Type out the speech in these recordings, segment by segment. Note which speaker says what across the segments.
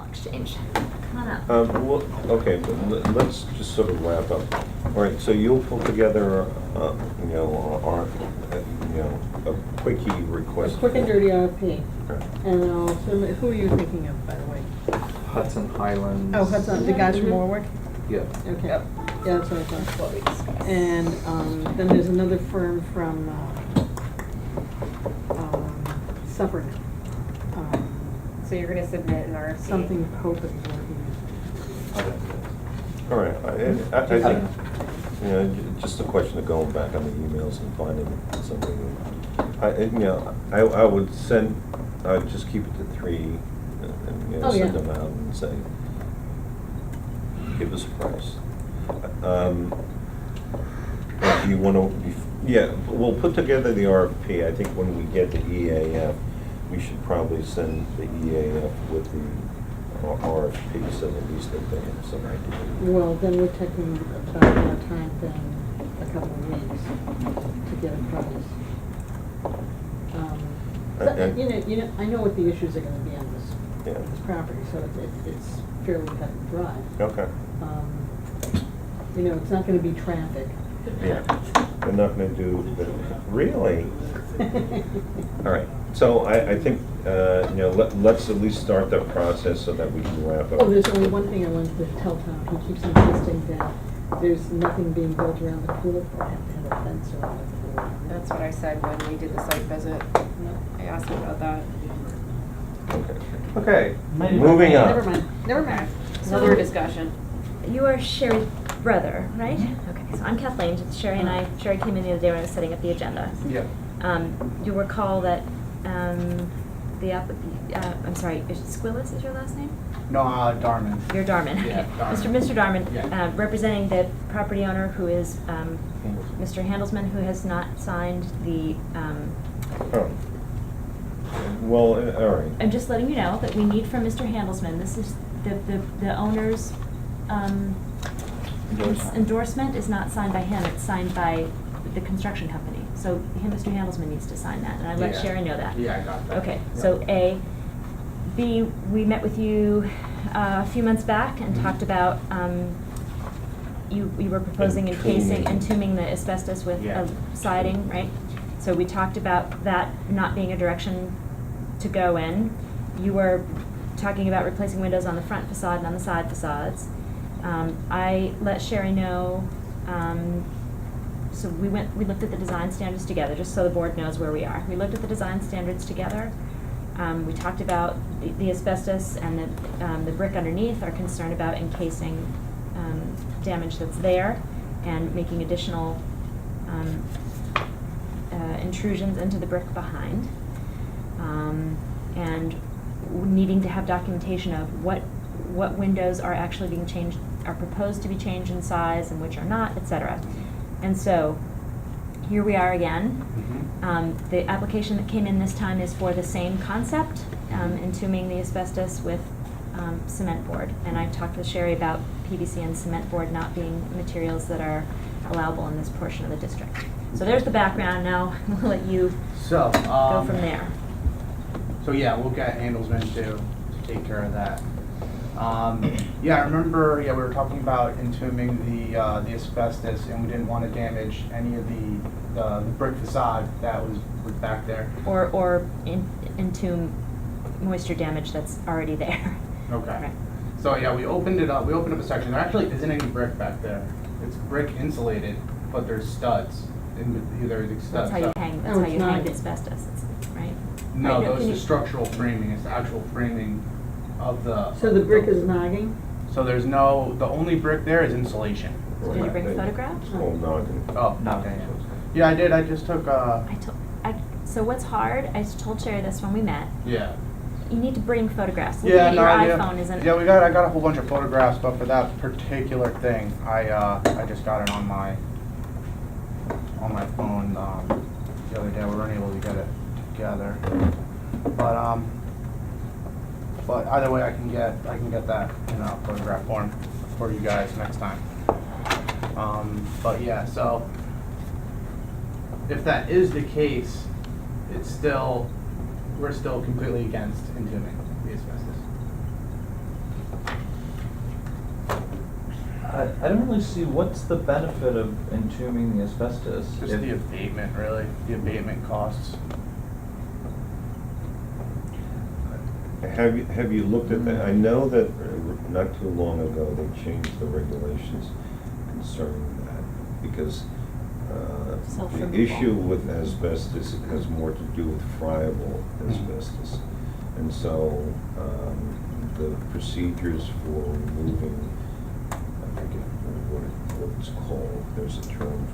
Speaker 1: email exchange. Come on up.
Speaker 2: Well, okay, but let's just sort of wrap up. All right, so you'll pull together, a quickie request.
Speaker 3: A quick and dirty RFP.
Speaker 2: Okay.
Speaker 3: And then I'll submit, who are you thinking of, by the way?
Speaker 4: Hudson Highlands.
Speaker 3: Oh, Hudson, the guys from Warwick?
Speaker 4: Yeah.
Speaker 3: Okay. Yeah, that's what I thought.
Speaker 1: That's what we discussed.
Speaker 3: And then there's another firm from Suffolk.
Speaker 5: So you're gonna submit an RFP?
Speaker 3: Something Pope is working
Speaker 2: All right, I think, just a question of going back on the emails and finding something. I would send, I'd just keep it to 3 and
Speaker 3: Oh,
Speaker 2: send
Speaker 3: yeah.
Speaker 2: them out and say, give us a price. Or do you want to, yeah, we'll put together the RFP. I think when we get the EAF, we should probably send the EAF with the RFP, so at least that they have some idea.
Speaker 3: Well, then we're taking about more time than a couple of weeks to get a price. I know what the issues are gonna be on this property, so it's fairly cut and dry.
Speaker 2: Okay.
Speaker 3: It's not gonna be traffic.
Speaker 2: Yeah, they're not gonna do, really? All right, so I think, let's at least start that process so that we can wrap up.
Speaker 3: Oh, there's only one thing I wanted to tell Tom. He keeps insisting that there's nothing being built around the pool. I have to have a fence around the pool.
Speaker 5: That's what I said when we did the site visit. I asked him about that.
Speaker 2: Okay, moving on.
Speaker 3: Never mind.
Speaker 5: Another discussion.
Speaker 1: You are Sherry's brother, right? Okay, so I'm Kathleen. Sherry and Sherry came in the other day when I was setting up the agenda.
Speaker 4: Yeah.
Speaker 1: You'll recall that I'm sorry, Squillis is your last name?
Speaker 6: No, Darman.
Speaker 1: You're Darman.
Speaker 6: Yeah,
Speaker 1: Okay.
Speaker 6: Darman.
Speaker 1: Mr. Darman,
Speaker 6: Yeah.
Speaker 1: representing the property owner who is Mr. Handelsman, who has not signed the.
Speaker 2: Oh. Well, all right.
Speaker 1: I'm just letting you know that we need from Mr. Handelsman. This is the owner's endorsement is not signed by him. It's signed by the construction company. So Mr. Handelsman needs to sign that, and I let
Speaker 6: Yeah.
Speaker 1: Sherry know that.
Speaker 6: Yeah, I got that.
Speaker 1: Okay,
Speaker 6: Yeah.
Speaker 1: so A. B, we met with you a few months back and talked about, you were proposing entombing the asbestos with
Speaker 6: Yeah.
Speaker 1: siding, right? So we talked about that not being a direction to go in. You were talking about replacing windows on the front facade and on the side facades. I let Sherry know, so we looked at the design standards together, just so the board knows where we are. We looked at the design standards together. We talked about the asbestos and the brick underneath, our concern about encasing damage that's there and making additional intrusions into the brick behind. And needing to have documentation of what windows are actually being changed, are proposed to be changed in size and which are not, et cetera. And so here we are again. The application that came in this time is for the same concept, entombing the asbestos with cement board. And I talked with Sherry about PVC and cement board not being materials that are allowable in this portion of the district. So there's the background. Now we'll let you
Speaker 6: So,
Speaker 1: go from there.
Speaker 6: So yeah, we'll get Handelsman to take care of that. Yeah, I remember, we were talking about entombing the asbestos, and we didn't want to damage any of the brick facade that was back there.
Speaker 1: Or entomb moisture damage that's already there.
Speaker 6: Okay.
Speaker 1: Right.
Speaker 6: So yeah, we opened it up. We opened up a section. There actually isn't any brick back there. It's brick insulated, but there's studs. There's studs.
Speaker 1: That's how you hang. That's
Speaker 3: Oh,
Speaker 1: how
Speaker 3: it's
Speaker 1: you hang
Speaker 3: not.
Speaker 1: asbestos, right?
Speaker 6: No,
Speaker 1: Right,
Speaker 6: those
Speaker 1: can
Speaker 6: are
Speaker 1: you-
Speaker 6: structural framing. It's the actual framing of the.
Speaker 3: So the brick is nogging?
Speaker 6: So there's no. The only brick there is insulation.
Speaker 1: Did you bring photographs?
Speaker 2: Oh, no, I didn't.
Speaker 6: Oh, okay. Yeah, I did. I just took.
Speaker 1: So what's hard? I told Sherry this when we met.
Speaker 6: Yeah.
Speaker 1: You need to bring photographs. Looking
Speaker 6: Yeah,
Speaker 1: at
Speaker 6: no,
Speaker 1: your iPhone isn't.
Speaker 6: Yeah, I got a whole bunch of photographs, but for that particular thing, I just got it on my phone the other day. We weren't able to get it together, but either way, I can get that in a photograph form for you guys next time. But yeah, so if that is the case, we're still completely against entombing the asbestos.
Speaker 4: I don't really see what's the benefit of entombing the asbestos.
Speaker 6: Just
Speaker 4: if-
Speaker 6: the abatement, really, the abatement costs.
Speaker 2: Have you looked at that? I know that not too long ago, they changed the regulations concerning that, because the
Speaker 1: Self-removal.
Speaker 2: issue with asbestos has more to do with friable asbestos. And so, the procedures for removing, I forget what it's called, there's a term.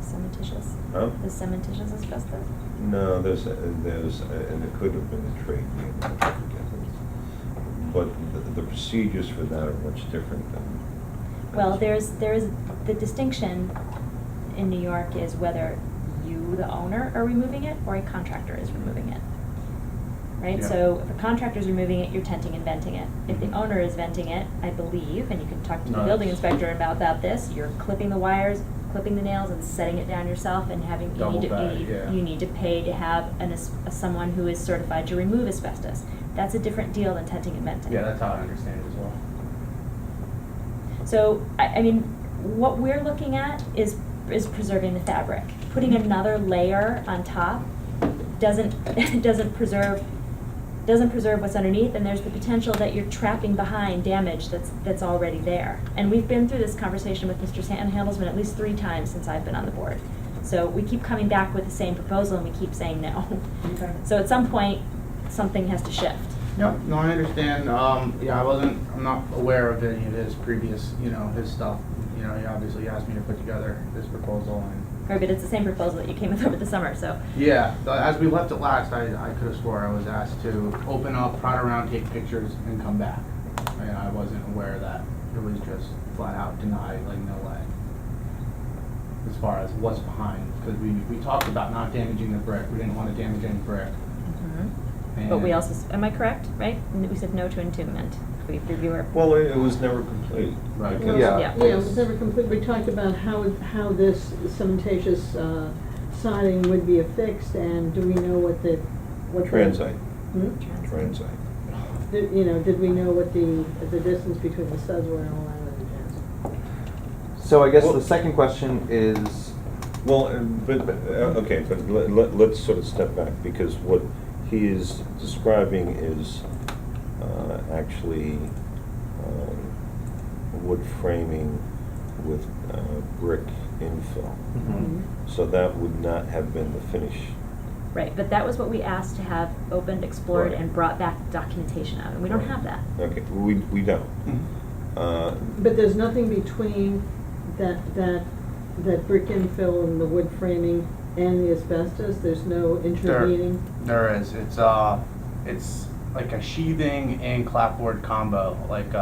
Speaker 1: Cementitious?
Speaker 2: Huh?
Speaker 1: The cementitious asbestos?
Speaker 2: No, there's, and it could have been a trade name, I forget. But the procedures for that are much different than.
Speaker 1: Well, there's the distinction in New York is whether you, the owner, are removing it or a contractor is removing it. Right?
Speaker 6: Yeah.
Speaker 1: So if a contractor's removing it, you're tenting and venting it. If the owner is venting it, I believe, and you can talk to the
Speaker 6: No,
Speaker 1: building
Speaker 6: it's-
Speaker 1: inspector about this, you're clipping the wires, clipping the nails and setting it down yourself and having,
Speaker 6: Double bag, yeah.
Speaker 1: you need to pay to have someone who is certified to remove asbestos. That's a different deal than tenting and venting.
Speaker 6: Yeah, that's how I understand it as well.
Speaker 1: So, I mean, what we're looking at is preserving the fabric. Putting another layer on top doesn't preserve what's underneath, and there's the potential that you're trapping behind damage that's already there. And we've been through this conversation with Mr. Handelsman at least 3 times since I've been on the board. So we keep coming back with the same proposal and we keep saying no.
Speaker 6: Okay.
Speaker 1: So at some point, something has to shift.
Speaker 6: Yep, no, I understand. Yeah, I'm not aware of any of his previous, his stuff. He obviously asked me to put together this proposal and.
Speaker 1: Right, but it's the same proposal that you came with over the summer, so.
Speaker 6: Yeah, as we left it last, I could have swore I was asked to open up, prod around, take pictures, and come back. And I wasn't aware that it was just flat out denied, like no way. As far as what's behind, because we talked about not damaging the brick. We didn't want to damage any brick.
Speaker 1: But we
Speaker 6: And-
Speaker 1: also, am I correct, right? We said no to entombment. We were.
Speaker 2: Well, it was never complete.
Speaker 6: Right.
Speaker 2: because-
Speaker 4: Yeah.
Speaker 1: Yeah.
Speaker 3: Yeah, it was never complete. We talked about how this cementatious siding would be affixed, and do we know what the.
Speaker 2: Transite,
Speaker 3: Hmm?
Speaker 2: transite.
Speaker 3: Did we know what the distance between the studs were and all that other jazz?
Speaker 4: So I guess
Speaker 2: Well-
Speaker 4: the second question is,
Speaker 2: Well, okay, but let's sort of step back, because what he is describing is actually wood framing with brick infill.
Speaker 3: Mhm.
Speaker 2: So that would not have been the finish.
Speaker 1: Right, but that was what we asked to have opened, explored,
Speaker 2: Right.
Speaker 1: and brought back documentation of, and we don't
Speaker 2: Right.
Speaker 1: have that.
Speaker 2: Okay, we don't.
Speaker 3: But there's nothing between that brick infill and the wood framing and the asbestos? There's no intervening?
Speaker 6: There is. It's like a sheathing and clapboard combo, like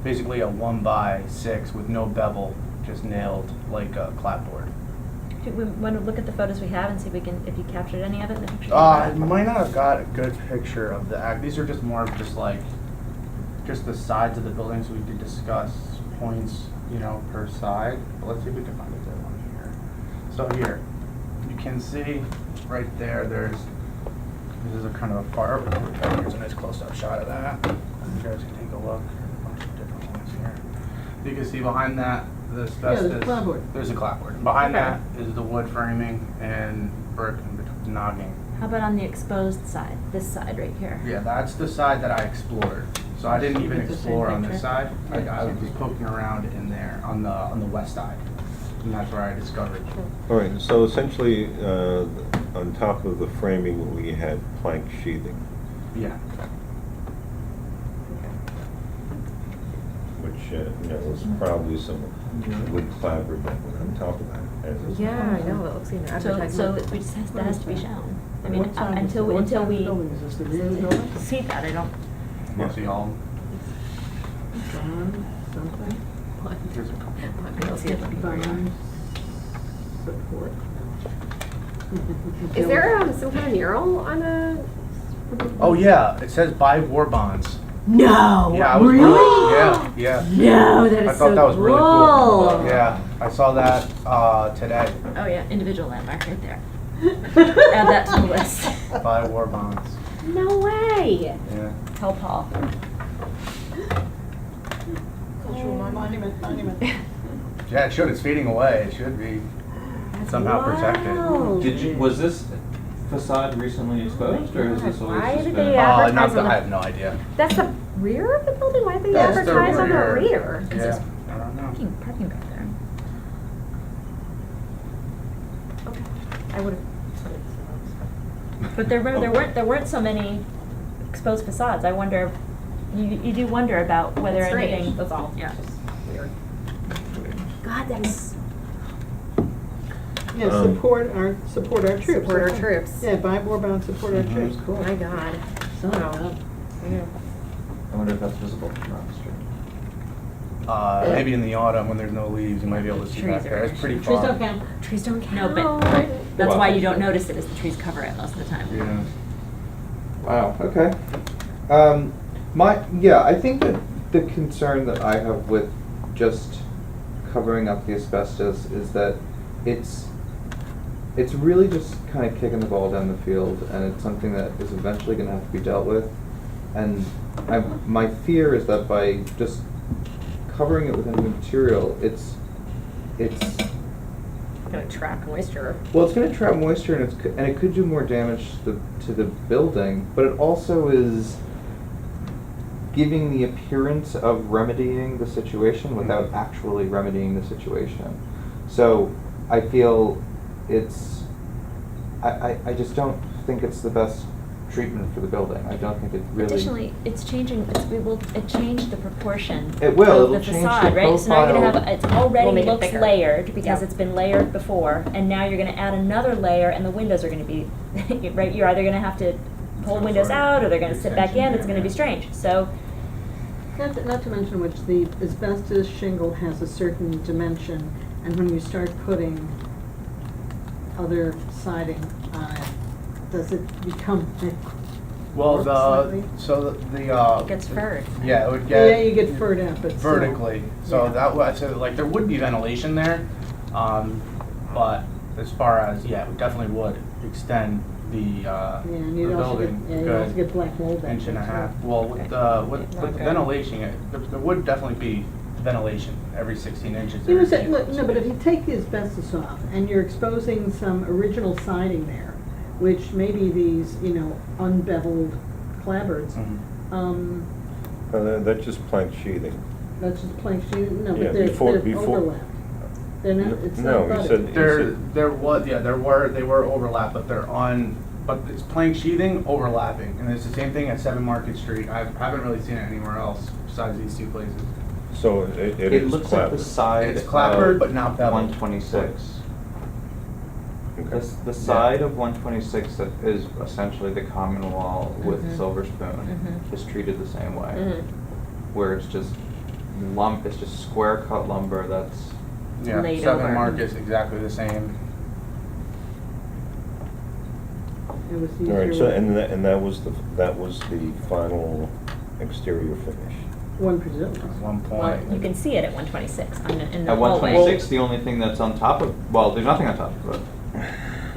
Speaker 6: basically a 1x6 with no bevel, just nailed like a clapboard.
Speaker 1: Do we want to look at the photos we have and see if you captured any of it in the pictures?
Speaker 6: I might not have got a good picture of the act. These are just more of just the sides of the building, so we could discuss points, per side. But let's see if we can find a good one here. So here, you can see right there. This is a kind of a far. Here's a nice close-up shot of that. You guys can take a look. A bunch of different ones here. You can see behind that the asbestos.
Speaker 3: there's a clapboard.
Speaker 6: There's a clapboard. Behind
Speaker 1: Okay.
Speaker 6: that is the wood framing and brick and nogging.
Speaker 1: How about on the exposed side, this side right here?
Speaker 6: Yeah, that's the side that I explored. So I didn't even
Speaker 3: It's the same
Speaker 6: explore on this
Speaker 3: picture?
Speaker 6: side. I was
Speaker 3: Same
Speaker 6: just poking around in there on the west side, and that's where I discovered.
Speaker 2: All right, so essentially, on top of the framing, we had plank sheathing,
Speaker 6: Yeah.
Speaker 2: which, was probably some wood clapboard that went on top of that. as-
Speaker 5: Yeah, I know, it looks like an
Speaker 1: So
Speaker 5: advertisement.
Speaker 1: we just that has to be shown. I mean,
Speaker 3: What side is
Speaker 1: until
Speaker 3: it? What side of the
Speaker 1: we
Speaker 3: building is this, the rear of the building?
Speaker 1: see that, I don't.
Speaker 6: You see all?
Speaker 3: Barn, something?
Speaker 6: Here's a couple.
Speaker 1: I don't see it.
Speaker 3: Barn support?
Speaker 5: Is there some kind of mural on the?
Speaker 6: Oh yeah, it says buy war bonds.
Speaker 5: No.
Speaker 6: Yeah, I was
Speaker 5: really?
Speaker 6: Yeah.
Speaker 5: No, that is
Speaker 6: I thought
Speaker 5: so
Speaker 6: that was really
Speaker 5: cool.
Speaker 6: cool. Yeah, I saw that today.
Speaker 1: Oh yeah, individual landmark right there. Add that to the list.
Speaker 6: Buy war bonds.
Speaker 5: No way.
Speaker 6: Yeah.
Speaker 1: Tell Paul.
Speaker 5: Oh
Speaker 3: Monument.
Speaker 6: Yeah, it should, it's fading away, it should be somehow
Speaker 1: Wow.
Speaker 6: protected.
Speaker 4: Was this facade recently exposed, or is this always
Speaker 1: Why
Speaker 4: just
Speaker 1: did
Speaker 4: been?
Speaker 1: they advertise
Speaker 6: Not
Speaker 1: on
Speaker 6: that,
Speaker 1: the-
Speaker 6: I have no idea.
Speaker 1: That's the rear of the building? Why did they
Speaker 6: That's the
Speaker 1: advertise on the
Speaker 6: rear.
Speaker 1: rear? 'Cause there's
Speaker 6: Yeah, I don't know.
Speaker 1: parking back there. Okay, I would've. But there weren't so many exposed facades. I wonder, you do wonder about whether
Speaker 5: It's strange,
Speaker 1: anything.
Speaker 5: that's all.
Speaker 1: Yeah.
Speaker 5: Just weird.
Speaker 1: God, that's.
Speaker 3: Yeah, support our troops.
Speaker 5: Support our
Speaker 3: I think.
Speaker 5: troops.
Speaker 3: Yeah, buy more bound, support our
Speaker 6: Mhm.
Speaker 3: troops, cool.
Speaker 5: My God.
Speaker 3: So,
Speaker 5: Wow. Yeah.
Speaker 4: I wonder if that's visible from around the street.
Speaker 6: Maybe in the autumn when there's no leaves, you might be able to see
Speaker 1: Trees
Speaker 6: back there.
Speaker 1: are-
Speaker 6: It's pretty
Speaker 3: Trees
Speaker 6: far.
Speaker 3: don't count.
Speaker 1: Trees don't count.
Speaker 5: No,
Speaker 1: No,
Speaker 5: but
Speaker 1: that's
Speaker 4: Wow.
Speaker 1: why you don't notice it, is the trees cover it most of the time.
Speaker 6: Yeah.
Speaker 7: Wow, okay. I think that the concern that I have with just covering up the asbestos is that it's really just kind of kicking the ball down the field, and it's something that is eventually gonna have to be dealt with. And my fear is that by just covering it with a new material, it's
Speaker 5: gonna trap moisture.
Speaker 7: well, it's going to trap moisture, and it could do more damage to the building. But it also is giving the appearance of remedying the situation without actually remedying the situation. So I feel I just don't think it's the best treatment for the building. I don't think it really.
Speaker 1: Additionally, it changed the proportion.
Speaker 7: It will,
Speaker 1: of the
Speaker 7: it'll change
Speaker 1: facade,
Speaker 7: the
Speaker 1: right? So now you're gonna
Speaker 7: profile.
Speaker 1: have, it's
Speaker 5: We'll
Speaker 1: already
Speaker 5: make it
Speaker 1: looks
Speaker 5: bigger.
Speaker 1: layered because
Speaker 5: Yeah.
Speaker 1: it's been layered before, and now you're gonna add another layer, and the windows are gonna be, right? You're either gonna have to pull
Speaker 6: Some
Speaker 1: windows
Speaker 6: sort of
Speaker 1: out, or they're gonna sit back
Speaker 6: extension,
Speaker 1: in. It's gonna be
Speaker 6: yeah.
Speaker 1: strange. So,
Speaker 3: Not to mention which the asbestos shingle has a certain dimension, and when you start putting other siding on it, does it become thick?
Speaker 6: Well,
Speaker 3: Slightly?
Speaker 1: it gets furred.
Speaker 6: Yeah, it would
Speaker 3: Yeah, you
Speaker 6: get
Speaker 3: get furred out, but still.
Speaker 6: vertically. So
Speaker 3: Yeah.
Speaker 6: that was, so like there would be ventilation there, but as far as, yeah, it definitely would extend the
Speaker 3: Yeah, and
Speaker 6: the
Speaker 3: you'd also get,
Speaker 6: building
Speaker 3: yeah,
Speaker 6: a
Speaker 3: you'd also
Speaker 6: good
Speaker 3: get black mold back
Speaker 6: inch and a
Speaker 3: there,
Speaker 6: half.
Speaker 3: too.
Speaker 6: Well, with
Speaker 5: Okay.
Speaker 6: the
Speaker 5: Not
Speaker 6: with the
Speaker 5: good.
Speaker 6: ventilation, there would definitely be ventilation every 16 inches.
Speaker 3: You know,
Speaker 6: every
Speaker 3: so-
Speaker 6: feet.
Speaker 3: look, no, but if you take the asbestos off and you're exposing some original siding there, which may be these, unbeveled clapboards,
Speaker 6: Mhm.
Speaker 2: That's just plank sheathing.
Speaker 3: that's just plank sheeting, no,
Speaker 2: Yeah,
Speaker 3: but they're
Speaker 2: before-
Speaker 3: overlapped. They're not, it's
Speaker 2: No,
Speaker 3: not
Speaker 2: you
Speaker 3: butted.
Speaker 2: said-
Speaker 6: They were overlap, but but it's plank sheathing overlapping, and it's the same thing at 7 Market Street. I haven't really seen it anywhere else besides these two places.
Speaker 2: So it
Speaker 7: It
Speaker 2: is
Speaker 7: looks like
Speaker 2: clapboard.
Speaker 7: the side
Speaker 6: It's clapboard,
Speaker 7: of
Speaker 6: but not beveled.
Speaker 7: 126.
Speaker 2: Okay.
Speaker 7: The side of 126 that is essentially the common wall with
Speaker 1: Mhm.
Speaker 7: silver spoon
Speaker 1: Mhm.
Speaker 7: is treated the same way,
Speaker 5: Mhm.
Speaker 7: where it's just square cut lumber that's.
Speaker 6: Yeah,
Speaker 1: Laid
Speaker 6: 7
Speaker 1: over.
Speaker 6: Market's exactly the same.
Speaker 3: It was
Speaker 2: All right,
Speaker 3: easier
Speaker 2: so,
Speaker 3: with
Speaker 2: and that was the final exterior finish.
Speaker 3: one presumes.
Speaker 6: At one point.
Speaker 1: Well, you can see it at 126 in the
Speaker 7: At
Speaker 1: hallway.
Speaker 7: 126, the only thing that's on top of, well, there's nothing on top of it.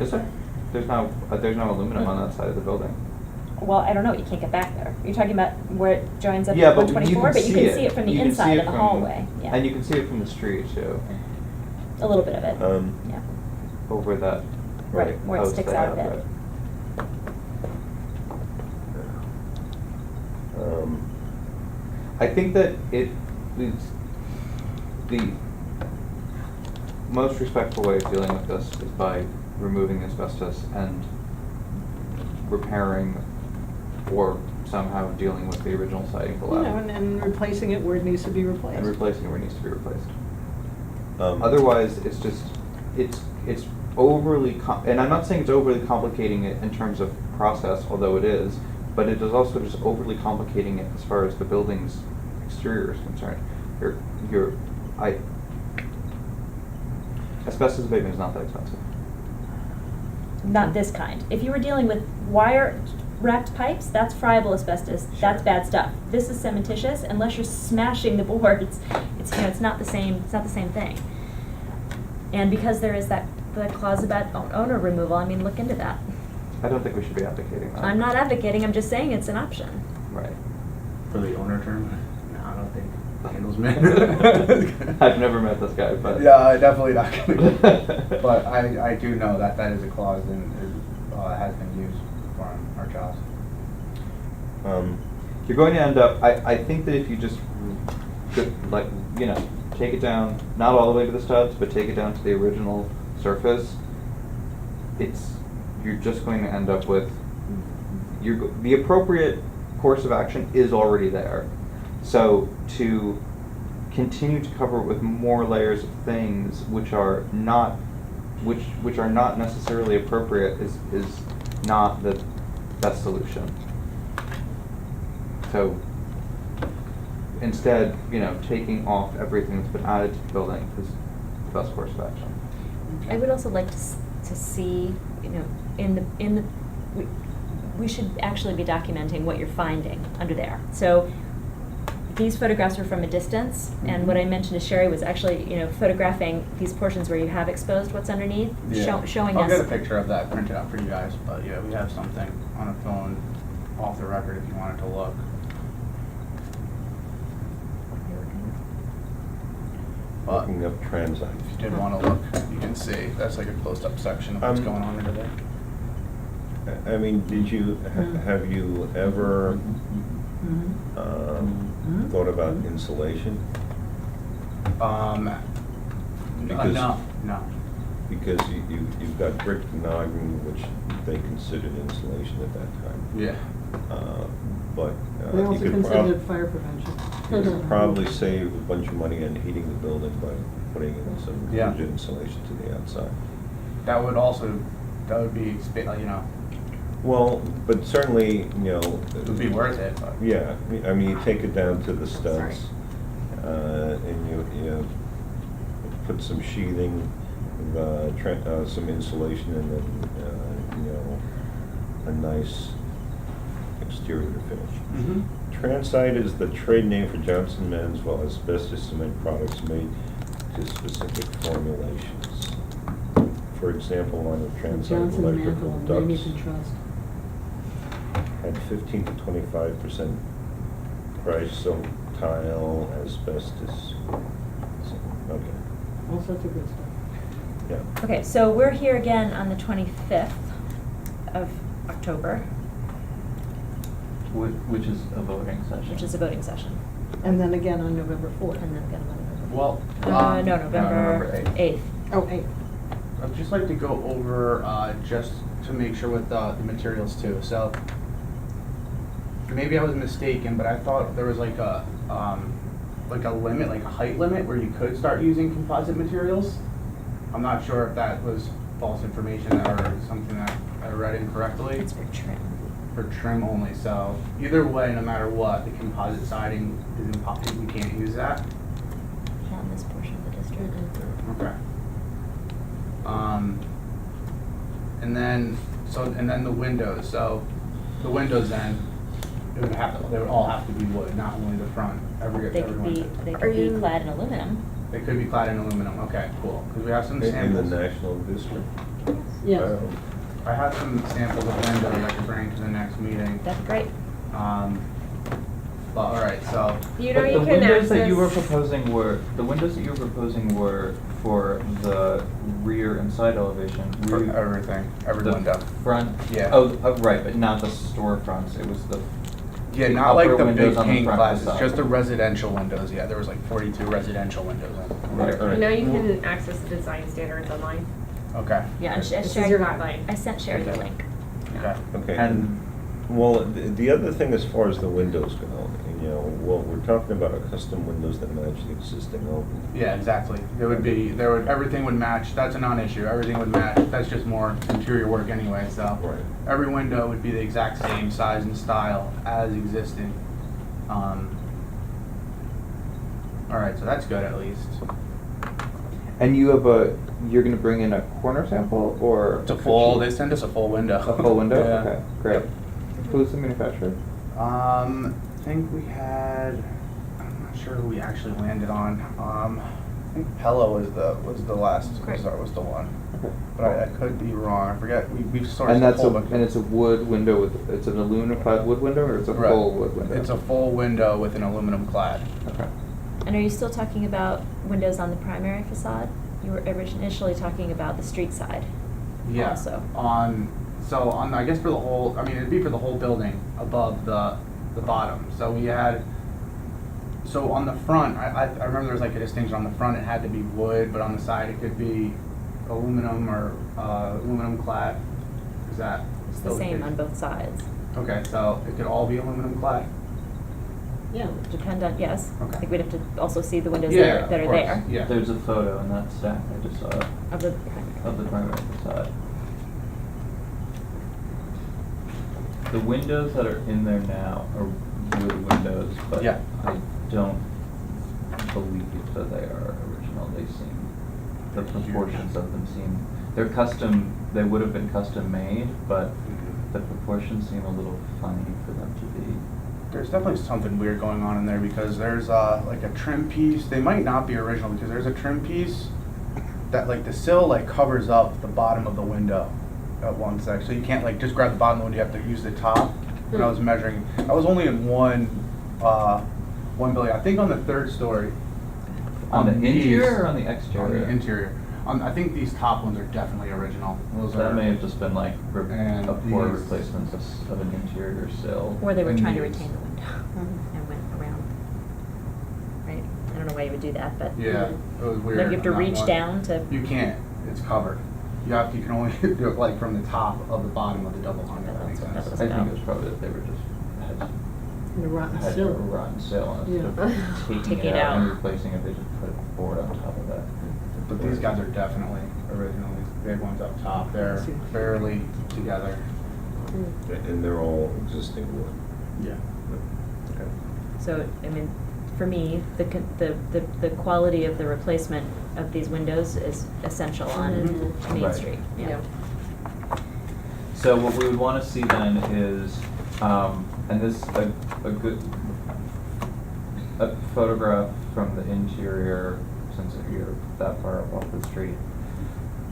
Speaker 7: Is there? There's no aluminum on that side of the building.
Speaker 1: Well, I don't know. You can't get back there. You're talking about where it joins up
Speaker 7: Yeah,
Speaker 1: to
Speaker 7: but you
Speaker 1: 124,
Speaker 7: can
Speaker 1: but you
Speaker 7: see
Speaker 1: can see it from the
Speaker 7: You can see
Speaker 1: inside
Speaker 7: it
Speaker 1: of the
Speaker 7: from-
Speaker 1: hallway. Yeah,
Speaker 7: And you can see it from the street too,
Speaker 1: a little bit of it. Yeah.
Speaker 7: over that.
Speaker 1: Right, where it
Speaker 7: post
Speaker 1: sticks
Speaker 7: they
Speaker 1: out a
Speaker 7: have
Speaker 1: bit.
Speaker 7: there. I think that it is the most respectful way of dealing with this is by removing asbestos and repairing or somehow dealing with the original siding below.
Speaker 3: And replacing it where it needs to be replaced.
Speaker 7: And replacing it where it needs to be replaced.
Speaker 2: Um,
Speaker 7: Otherwise, it's overly, and I'm not saying it's overly complicating it in terms of process, although it is, but it is also just overly complicating it as far as the building's exterior is concerned. Asbestos abatement is not that expensive.
Speaker 1: Not this kind. If you were dealing with wire wrapped pipes, that's friable asbestos. That's
Speaker 7: Sure.
Speaker 1: bad stuff. This is cementitious. Unless you're smashing the boards, it's not the same. It's not the same thing. And because there is the clause about owner removal, I mean, look into that.
Speaker 7: I don't think we should be advocating that.
Speaker 1: I'm not advocating. I'm just saying it's an option.
Speaker 7: Right.
Speaker 6: For the owner term? No, I don't think. handlesman.
Speaker 7: I've never met this guy, but.
Speaker 6: Yeah, definitely not gonna. But I do know that that is a clause and has been used for our jobs.
Speaker 7: You're going to end up, I think that if you just, like, you know, take it down, not all the way to the studs, but take it down to the original surface, you're just going to end up with, the appropriate course of action is already there. So to continue to cover it with more layers of things which are not necessarily appropriate is not the best solution. So instead, you know, taking off everything that's been added to the building is the best course of action.
Speaker 1: I would also like to see, you know, we should actually be documenting what you're finding under there. So these photographs were from a distance, and what I mentioned to Sherry was actually, you know, photographing these portions where you have exposed what's underneath, showing us.
Speaker 6: I'll get a picture of that printed out for you guys, but yeah, we have something on a phone off the record if you wanted to look. But
Speaker 2: Looking up trans
Speaker 6: if you did want to look, you can see, that's like a closed-up section of what's going on under there.
Speaker 2: I mean, have you ever thought about insulation? Because-
Speaker 6: No.
Speaker 2: Because you've got brick noggin, which they considered insulation at that time.
Speaker 6: Yeah.
Speaker 2: But
Speaker 3: They
Speaker 2: you
Speaker 3: also
Speaker 2: could
Speaker 3: considered fire prevention.
Speaker 2: you could probably save a bunch of money on heating the building by putting in some
Speaker 6: Yeah.
Speaker 2: rigid insulation to the outside.
Speaker 6: That would be, you know,
Speaker 2: Well, but certainly, you know.
Speaker 6: it would be worth it, but.
Speaker 2: Yeah, I mean, you take it down to the
Speaker 5: Sorry.
Speaker 2: studs, and you put some sheathing, some insulation, and then, you know, a nice exterior finish.
Speaker 6: Mm-hmm.
Speaker 2: Transite is the trade name for Johnson Mansville asbestos cement products made to specific formulations. For example, on the Transite
Speaker 3: Johnson
Speaker 2: electrical
Speaker 3: Mantle and Ladies
Speaker 2: ducts
Speaker 3: and Trust.
Speaker 2: had 15 to 25% cryosol tile asbestos. So, okay,
Speaker 3: All sorts of good stuff.
Speaker 2: yeah.
Speaker 1: Okay, so we're here again on the 25th of October,
Speaker 7: Which is a voting session.
Speaker 1: which is a voting session,
Speaker 3: And then again on November 4th.
Speaker 1: and then again on November.
Speaker 6: Well,
Speaker 1: No, November
Speaker 7: November
Speaker 1: 8th.
Speaker 3: Oh, 8.
Speaker 6: I'd just like to go over, just to make sure with the materials too, so. Maybe I was mistaken, but I thought there was like a limit, like a height limit where you could start using composite materials. I'm not sure if that was false information or something that I read incorrectly.
Speaker 1: It's for trim.
Speaker 6: For trim only, so either way, no matter what, the composite siding is impossible, we can't use that.
Speaker 1: Not in this portion of the district.
Speaker 6: Okay. And then the windows, so the windows then, they would all have to be wood, not only the front, every
Speaker 1: They
Speaker 6: window.
Speaker 1: could be clad in aluminum.
Speaker 6: They could be clad in aluminum, okay, cool, because we have some
Speaker 2: In
Speaker 6: samples.
Speaker 2: the National District.
Speaker 3: Yes.
Speaker 6: I have some samples of windows I could bring to the next meeting.
Speaker 1: That'd be great.
Speaker 6: But, all right, so,
Speaker 5: You know,
Speaker 7: But
Speaker 5: you
Speaker 7: the
Speaker 5: can
Speaker 7: windows that you were
Speaker 5: access.
Speaker 7: proposing were for the rear and side elevation.
Speaker 6: for
Speaker 7: Were you-
Speaker 6: everything, every
Speaker 7: the
Speaker 6: window.
Speaker 7: Front?
Speaker 6: Yeah.
Speaker 7: Oh, right, but not the storefronts, it was the.
Speaker 6: Yeah,
Speaker 7: the
Speaker 6: not like
Speaker 7: upper
Speaker 6: the big
Speaker 7: windows on the
Speaker 6: pane
Speaker 7: front
Speaker 6: glasses,
Speaker 7: facade.
Speaker 6: just the residential windows, yeah, there was like 42 residential windows in
Speaker 2: Right, all
Speaker 5: You know,
Speaker 2: right.
Speaker 5: you can access the design standards online.
Speaker 6: Okay.
Speaker 1: Yeah, and
Speaker 2: This is
Speaker 1: Sherry,
Speaker 5: your guideline.
Speaker 1: I sent Sherry the link.
Speaker 6: Okay.
Speaker 2: Okay.
Speaker 7: And-
Speaker 2: Well, the other thing as far as the windows go, you know, well, we're talking about custom windows that match the existing open.
Speaker 6: Yeah, exactly. Everything would match, that's a non-issue, everything would match, that's just more interior work anyway, so.
Speaker 2: Right.
Speaker 6: Every window would be the exact same size and style as existing. All right, so that's good at least.
Speaker 7: And you're gonna bring in a corner sample, or?
Speaker 6: They send us a full window.
Speaker 7: A full window?
Speaker 6: Yeah.
Speaker 7: Okay, great. Who's the manufacturer?
Speaker 6: I think we had, I'm not sure who we actually landed on. I think Pella was the last,
Speaker 1: Great.
Speaker 6: was the one.
Speaker 7: Okay.
Speaker 6: But I could be wrong, I forget, we've sourced
Speaker 7: And
Speaker 6: a
Speaker 7: that's
Speaker 6: whole
Speaker 7: and it's a wood window it's an aluminum clad wood window, or it's a
Speaker 6: Right.
Speaker 7: full wood window?
Speaker 6: It's a full window with an aluminum clad.
Speaker 7: Okay.
Speaker 1: And are you still talking about windows on the primary facade? You were initially talking about the street side
Speaker 6: Yeah.
Speaker 1: also.
Speaker 6: So I guess for the whole, I mean, it'd be for the whole building above the bottom. So we had, so on the front, I remember there was like a distinction on the front, it had to be wood, but on the side it could be aluminum or aluminum clad. Is that
Speaker 1: It's
Speaker 6: still
Speaker 1: the same
Speaker 6: case?
Speaker 1: on both sides.
Speaker 6: Okay, so it could all be aluminum clad?
Speaker 3: Yeah.
Speaker 1: Depend on, yes. I
Speaker 6: Okay.
Speaker 1: think we'd have to also see the windows
Speaker 6: Yeah,
Speaker 1: that
Speaker 6: of
Speaker 1: are
Speaker 6: course,
Speaker 1: there.
Speaker 6: yeah.
Speaker 8: There's a photo in that stack I just saw
Speaker 1: Of the primary.
Speaker 8: of the primary facade. The windows that are in there now are wood windows, but
Speaker 6: Yeah.
Speaker 8: I don't believe that they are original. They seem, the proportions of them seem, they're custom, they would have been custom made, but the proportions seem a little funny for them to be.
Speaker 6: There's definitely something weird going on in there because there's like a trim piece. They might not be original because there's a trim piece that like the sill like covers up the bottom of the window at one section. So you can't like just grab the bottom of the window. You have to use the top. When I was measuring, I was only in one building. I think on the third story.
Speaker 8: On the
Speaker 6: these-
Speaker 8: interior or on the exterior?
Speaker 6: On the interior. I think these top ones are definitely original. Those
Speaker 8: That
Speaker 6: are,
Speaker 8: may have just been like
Speaker 6: And
Speaker 8: a poor
Speaker 6: these-
Speaker 8: replacement of an interior sill.
Speaker 1: Or they were
Speaker 6: And
Speaker 1: trying to
Speaker 6: these.
Speaker 1: retain the window and went around. Right? I don't know why you would do that, but.
Speaker 6: Yeah, it was weird.
Speaker 1: Like you have to
Speaker 6: on that
Speaker 1: reach
Speaker 6: one.
Speaker 1: down to.
Speaker 6: You can't. It's covered. You can only do it like from the top of the bottom of the double hung. If that makes
Speaker 1: That's what
Speaker 6: sense.
Speaker 1: that
Speaker 8: I think it was probably that they were just
Speaker 3: And the rotten
Speaker 8: had a
Speaker 3: sill.
Speaker 8: rotten sill and instead
Speaker 3: Yeah.
Speaker 8: of taking
Speaker 1: Taking
Speaker 8: it
Speaker 1: it
Speaker 8: out and
Speaker 1: out.
Speaker 8: replacing it, they just put a board on top of that.
Speaker 6: But these guys are definitely original. These big ones up top, they're barely together.
Speaker 2: And they're all existing wood.
Speaker 6: Yeah.
Speaker 2: Okay.
Speaker 1: So, I mean, for me, the quality of the replacement of these windows is essential on
Speaker 3: Mhm.
Speaker 1: Main
Speaker 8: Right.
Speaker 1: Street.
Speaker 5: Yeah.
Speaker 8: So what we would want to see then is, and this, a good, a photograph from the interior, since you're that far up off the street.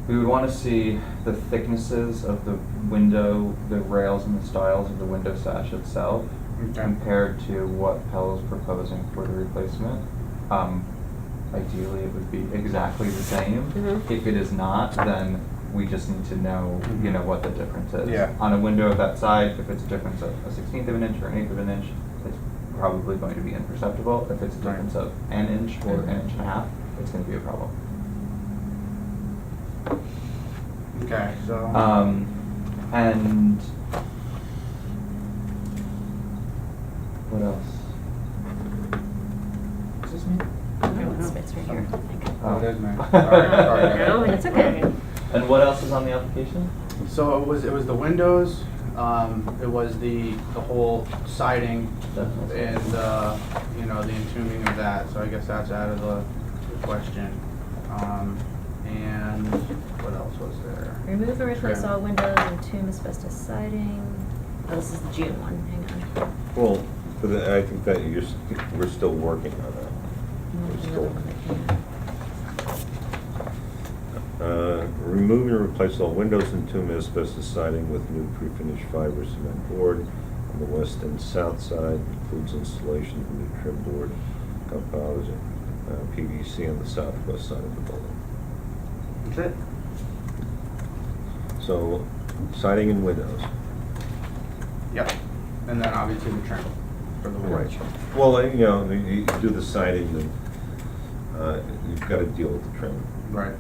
Speaker 8: We would want to see the thicknesses of the window, the rails and the stiles of the window sash itself,
Speaker 6: Okay.
Speaker 8: compared to what Pell is proposing for the replacement. Ideally, it would be exactly the same.
Speaker 5: Mhm.
Speaker 8: If it is not, then we just need to know, you know, what the difference is.
Speaker 6: Yeah.
Speaker 8: On a window of that size, if it's a difference of a 1/16 of an inch or an 1/8 of an inch, it's probably going to be imperceptible. If it's a
Speaker 6: Right.
Speaker 8: difference of an inch or an inch and a half, it's going to be a problem.
Speaker 6: Okay, so.
Speaker 8: And what else?
Speaker 6: Is this me?
Speaker 1: No, it's right here, I think.
Speaker 6: Oh, it is me.
Speaker 8: Oh.
Speaker 6: Sorry.
Speaker 1: No, and it's okay.
Speaker 8: And what else is on the application?
Speaker 6: So it was the windows, it was the whole siding
Speaker 8: Definitely.
Speaker 6: and, you know, the entombing of that, so I guess that's out of the question. And what else was there?
Speaker 1: Remove and replace
Speaker 6: Trim.
Speaker 1: all windows and tomb asbestos siding. Oh, this is the June one, hang on.
Speaker 2: Well, for the, I think that we're still working on that. We're
Speaker 1: Another
Speaker 2: still,
Speaker 1: one that came.
Speaker 2: remove and replace all windows and tomb asbestos siding with new pre-finished fiber cement board on the west and south side, includes installation of new trim board, composite, PVC on the southwest side of the building.
Speaker 6: That's it?
Speaker 2: So, siding and windows.
Speaker 6: Yep, and then obviously the trim for the windows.
Speaker 2: Well, you know, you do the siding, then, you've got to deal with the trim.
Speaker 6: Right.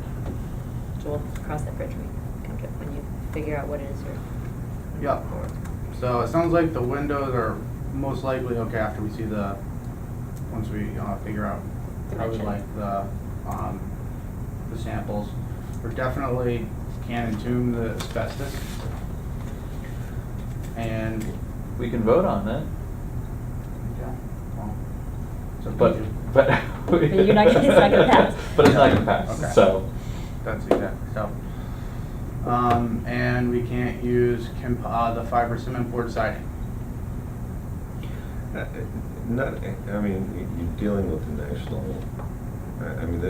Speaker 1: So we'll cross that bridge when we come to it, when you figure out what it is you're.
Speaker 6: Yep. So it sounds like the windows are most likely okay after we see once we figure out how we
Speaker 1: Dimension.
Speaker 6: like the samples. We're definitely can entomb the asbestos. And,
Speaker 8: We can vote on it,
Speaker 6: yeah, well, so
Speaker 8: but,
Speaker 6: thank you.
Speaker 8: but.
Speaker 1: you're not gonna- it's not gonna pass.
Speaker 8: But it's not gonna pass,
Speaker 6: Okay.
Speaker 8: so.
Speaker 6: That's exactly, so. And we can't use the fiber cement board siding.
Speaker 2: Not, I mean, you're dealing with the national, I mean,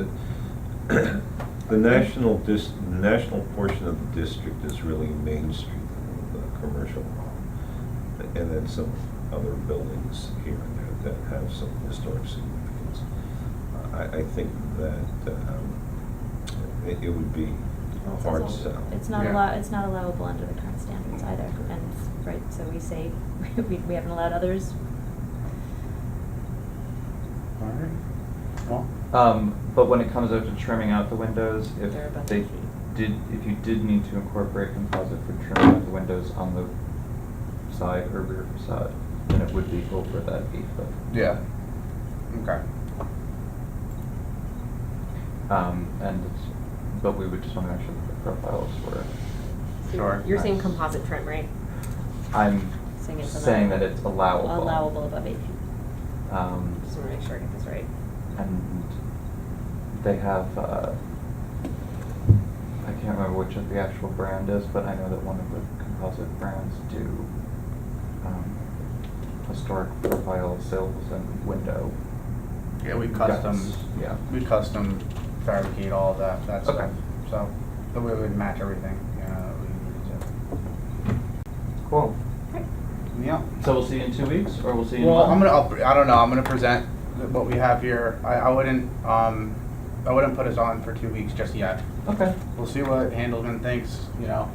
Speaker 2: the national portion of the district is really Main Street, the commercial, and then some other buildings here and there that have some historic significance. I think that it would be a hard sell.
Speaker 1: It's not
Speaker 6: Yeah.
Speaker 1: it's not allowable under the current standards either, and, right, so we say, we haven't allowed others.
Speaker 6: All right. Well,
Speaker 8: But when it comes out to trimming out the windows, if
Speaker 1: They're about
Speaker 8: they
Speaker 1: 10 feet.
Speaker 8: if you did need to incorporate composite for trimming out the windows on the side or rear facade, then it would be over that 8 foot.
Speaker 6: yeah. Okay.
Speaker 8: But we would just want to make sure that the profiles were.
Speaker 6: Sure.
Speaker 5: You're saying
Speaker 8: Nice.
Speaker 5: composite trim, right?
Speaker 8: I'm
Speaker 1: Saying it's
Speaker 8: saying that it's allowable.
Speaker 1: Allowable above 8 feet.
Speaker 5: Just want to make sure I get this right.
Speaker 8: And they have, I can't remember which of the actual brand is, but I know that one of the composite brands do historic profile sills and window.
Speaker 6: Yeah, we
Speaker 8: guts.
Speaker 6: custom.
Speaker 8: Yeah.
Speaker 6: We custom fabricate all that
Speaker 8: Okay.
Speaker 6: stuff. So the way we would match everything. That we needed
Speaker 8: Cool.
Speaker 6: to. Yeah.
Speaker 8: So we'll see you in 2 weeks, or we'll see you in
Speaker 6: Well,
Speaker 8: a
Speaker 6: I'm
Speaker 8: month?
Speaker 6: gonna. I don't know. I'm gonna present what we have here. I wouldn't. I wouldn't put us on for 2 weeks just yet.
Speaker 8: Okay.
Speaker 6: We'll see what Handelman thinks.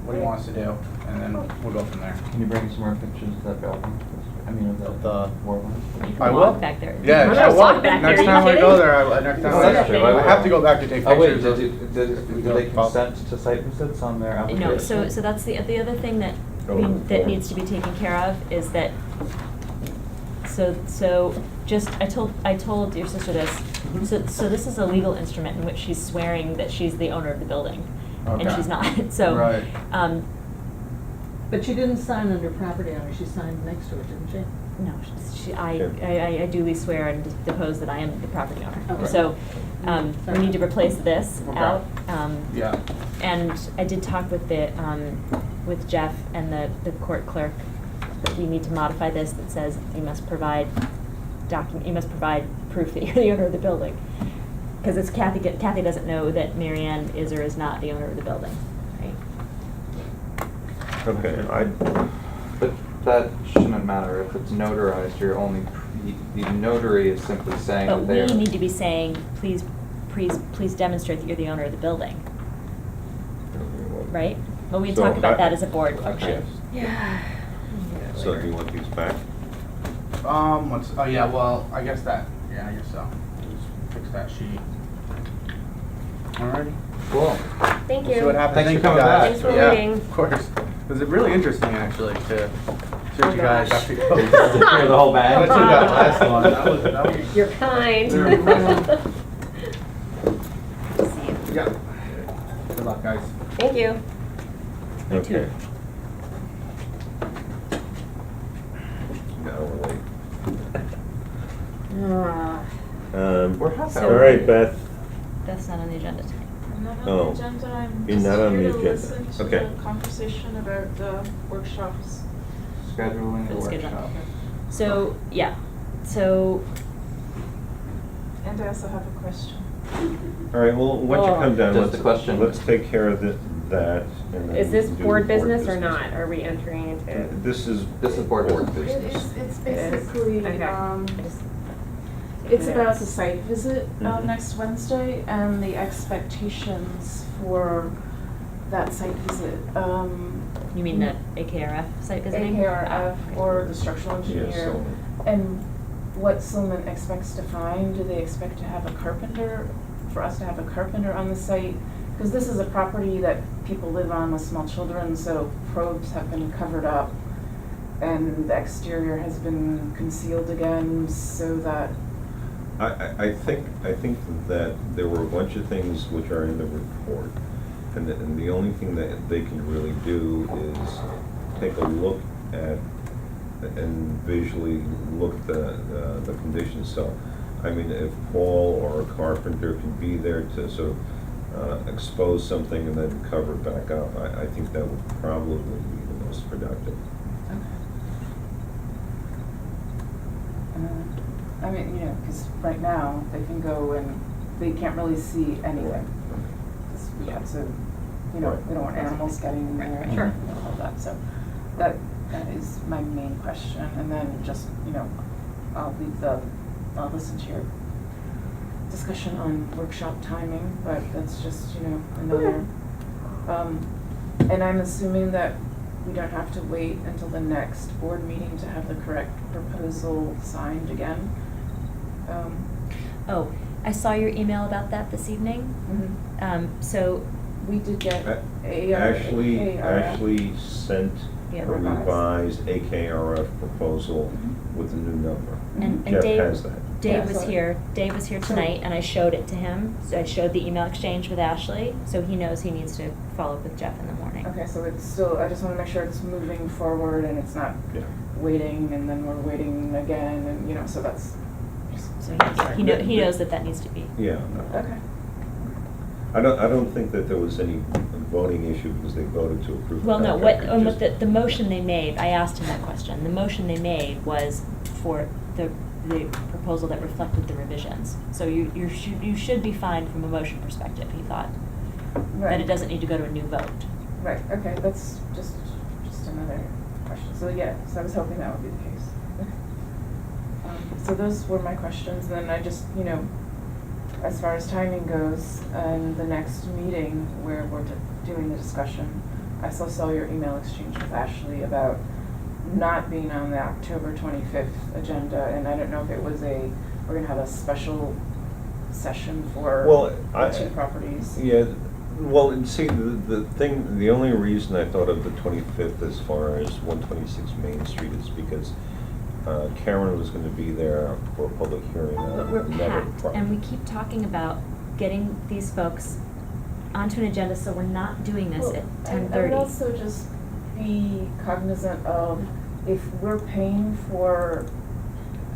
Speaker 6: What he wants to do, and then we'll go from there.
Speaker 8: Can you bring some more pictures of that building? I mean, of
Speaker 6: Of
Speaker 8: the
Speaker 6: the-
Speaker 8: war one?
Speaker 1: You can
Speaker 6: I
Speaker 1: walk
Speaker 6: will.
Speaker 1: back there.
Speaker 6: Yeah,
Speaker 1: I'm
Speaker 6: I
Speaker 1: gonna
Speaker 6: will.
Speaker 1: walk back
Speaker 6: Next
Speaker 1: there.
Speaker 6: time
Speaker 1: Are
Speaker 6: I
Speaker 1: you
Speaker 6: go
Speaker 1: kidding?
Speaker 6: there, next time
Speaker 8: Oh,
Speaker 6: I
Speaker 8: that's
Speaker 6: go
Speaker 8: true.
Speaker 6: I have to go back to take
Speaker 8: Oh, wait,
Speaker 6: pictures.
Speaker 8: did they consent to site visits on their application?
Speaker 1: No, so that's the other thing that that needs to be taken care of is that, so just, I told your sister this, so this is a legal instrument in which she's swearing that she's the owner of the building, and
Speaker 6: Okay.
Speaker 1: she's not, so.
Speaker 6: Right.
Speaker 3: But she didn't sign under property owner, she signed next to it, didn't she?
Speaker 1: No, I duly swear and depose that I am the property owner.
Speaker 3: Okay.
Speaker 1: So, we need to replace this
Speaker 6: Okay.
Speaker 1: out.
Speaker 6: Yeah.
Speaker 1: And I did talk with with Jeff and the court clerk, that we need to modify this that says you must provide proof that you're the owner of the building. Because it's Kathy doesn't know that Mary Ann is or is not the owner of the building, right?
Speaker 2: Okay,
Speaker 7: But that shouldn't matter. If it's notarized, you're only, the notary is simply saying
Speaker 1: But
Speaker 7: that
Speaker 1: we
Speaker 7: they're.
Speaker 1: need to be saying, please demonstrate that you're the owner of the building, right? Well, we can
Speaker 2: So
Speaker 1: talk about
Speaker 2: I-
Speaker 1: that as a board function.
Speaker 5: Yeah.
Speaker 2: So do you want these back?
Speaker 6: Oh yeah. Well, I guess that. Yeah, I guess so. Just fix that sheet. Alrighty.
Speaker 7: Cool.
Speaker 5: Thank
Speaker 6: We'll
Speaker 5: you.
Speaker 6: see what happens.
Speaker 7: Thanks
Speaker 6: Thank
Speaker 7: for
Speaker 6: you
Speaker 7: coming
Speaker 6: guys.
Speaker 7: back.
Speaker 5: Thanks for
Speaker 6: Yeah,
Speaker 5: waiting.
Speaker 6: of course. It was really interesting actually to see what you guys
Speaker 5: gosh.
Speaker 6: have to go.
Speaker 8: Clear the whole bag.
Speaker 6: That's what that last one. That was.
Speaker 5: You're kind. See you.
Speaker 6: Yeah. Good luck, guys.
Speaker 5: Thank you.
Speaker 1: Me too.
Speaker 2: Okay. No, wait.
Speaker 7: We're half
Speaker 1: So-
Speaker 2: All right, Beth.
Speaker 1: That's not on the agenda tonight.
Speaker 9: I'm not
Speaker 2: Oh.
Speaker 9: on the agenda, I'm
Speaker 2: You're
Speaker 9: just
Speaker 2: not on
Speaker 9: here
Speaker 2: the
Speaker 9: to
Speaker 2: agenda.
Speaker 9: listen to
Speaker 2: Okay.
Speaker 9: the conversation about the workshops.
Speaker 7: Scheduling
Speaker 1: For
Speaker 7: the
Speaker 1: the schedule.
Speaker 7: workshop.
Speaker 1: So, yeah, so,
Speaker 9: And I also have a question.
Speaker 2: All right, well, once you come down,
Speaker 8: Just the question.
Speaker 2: let's take care of that. And then
Speaker 5: Is this
Speaker 2: do
Speaker 5: board business or not? Are we entering into it?
Speaker 2: This is
Speaker 7: board
Speaker 9: It's
Speaker 2: business.
Speaker 9: basically,
Speaker 5: Okay.
Speaker 9: it's about the site visit
Speaker 2: Mhm.
Speaker 9: next Wednesday and the expectations for that site visit.
Speaker 1: you mean the AKRF site visiting?
Speaker 9: AKRF or the structural
Speaker 2: Yeah,
Speaker 9: engineer.
Speaker 2: so,
Speaker 9: And what Silman expects to find, do they expect to have a carpenter, for us to have a carpenter on the site? Because this is a property that people live on with small children, so probes have been covered up and the exterior has been concealed again so that,
Speaker 2: I think that there were a bunch of things which are in the report. And the only thing that they can really do is take a look at and visually look at the conditions. So, I mean, if Paul or a carpenter could be there to sort of expose something and then cover it back up, I think that would probably be the most productive.
Speaker 9: I mean, because right now, they can go and they can't really see anything. 'Cause we have to, we don't want animals getting in there and
Speaker 1: Sure.
Speaker 9: all that, so that is my main question. And then just, I'll listen to discussion on workshop timing, but that's just, another. And I'm assuming that we don't have to wait until the next board meeting to have the correct proposal signed again.
Speaker 1: Oh, I saw your email about that this evening. So,
Speaker 9: We did get
Speaker 2: Ashley sent
Speaker 1: Yeah,
Speaker 2: a
Speaker 9: revised.
Speaker 2: revised AKRF proposal with a new number.
Speaker 1: and
Speaker 2: Jeff
Speaker 1: Dave,
Speaker 2: has that.
Speaker 1: Dave
Speaker 9: Yeah,
Speaker 1: was
Speaker 9: so-
Speaker 1: here, Dave was here tonight, and I showed it to him. So I showed the email exchange with Ashley, so he knows he needs to follow up with Jeff in the morning.
Speaker 9: Okay, so it's still, I just wanna make sure it's moving forward and it's not
Speaker 2: Yeah.
Speaker 9: waiting and then we're waiting again and, so that's,
Speaker 1: So he knows that needs to be.
Speaker 2: Yeah.
Speaker 9: okay.
Speaker 2: I don't think that there was any voting issue because they voted to approve the
Speaker 1: Well, no,
Speaker 2: contract.
Speaker 1: what the motion they made, I asked him that question. The motion they made was for the proposal that reflected the revisions. So you should be fine from a motion perspective, he thought. That
Speaker 9: Right.
Speaker 1: it doesn't need to go to a new vote.
Speaker 9: Right, okay, that's just another question. So yeah, so I was hoping that would be the case. So those were my questions, and then I just, as far as timing goes, and the next meeting where we're doing the discussion, I saw your email exchange with Ashley about not being on the October 25th agenda, and I don't know if it was we're gonna have a special session for
Speaker 2: Well, I-
Speaker 9: two properties.
Speaker 2: Yeah, well, and see, the only reason I thought of the 25th as far as 126 Main Street is because Karen was gonna be there for a public hearing
Speaker 1: But
Speaker 2: on
Speaker 1: we're
Speaker 2: another
Speaker 1: packed,
Speaker 2: project.
Speaker 1: and we keep talking about getting these folks onto an agenda, so we're not doing this
Speaker 9: Well,
Speaker 1: at
Speaker 9: I
Speaker 1: 10:30.
Speaker 9: would also just be cognizant of if we're paying for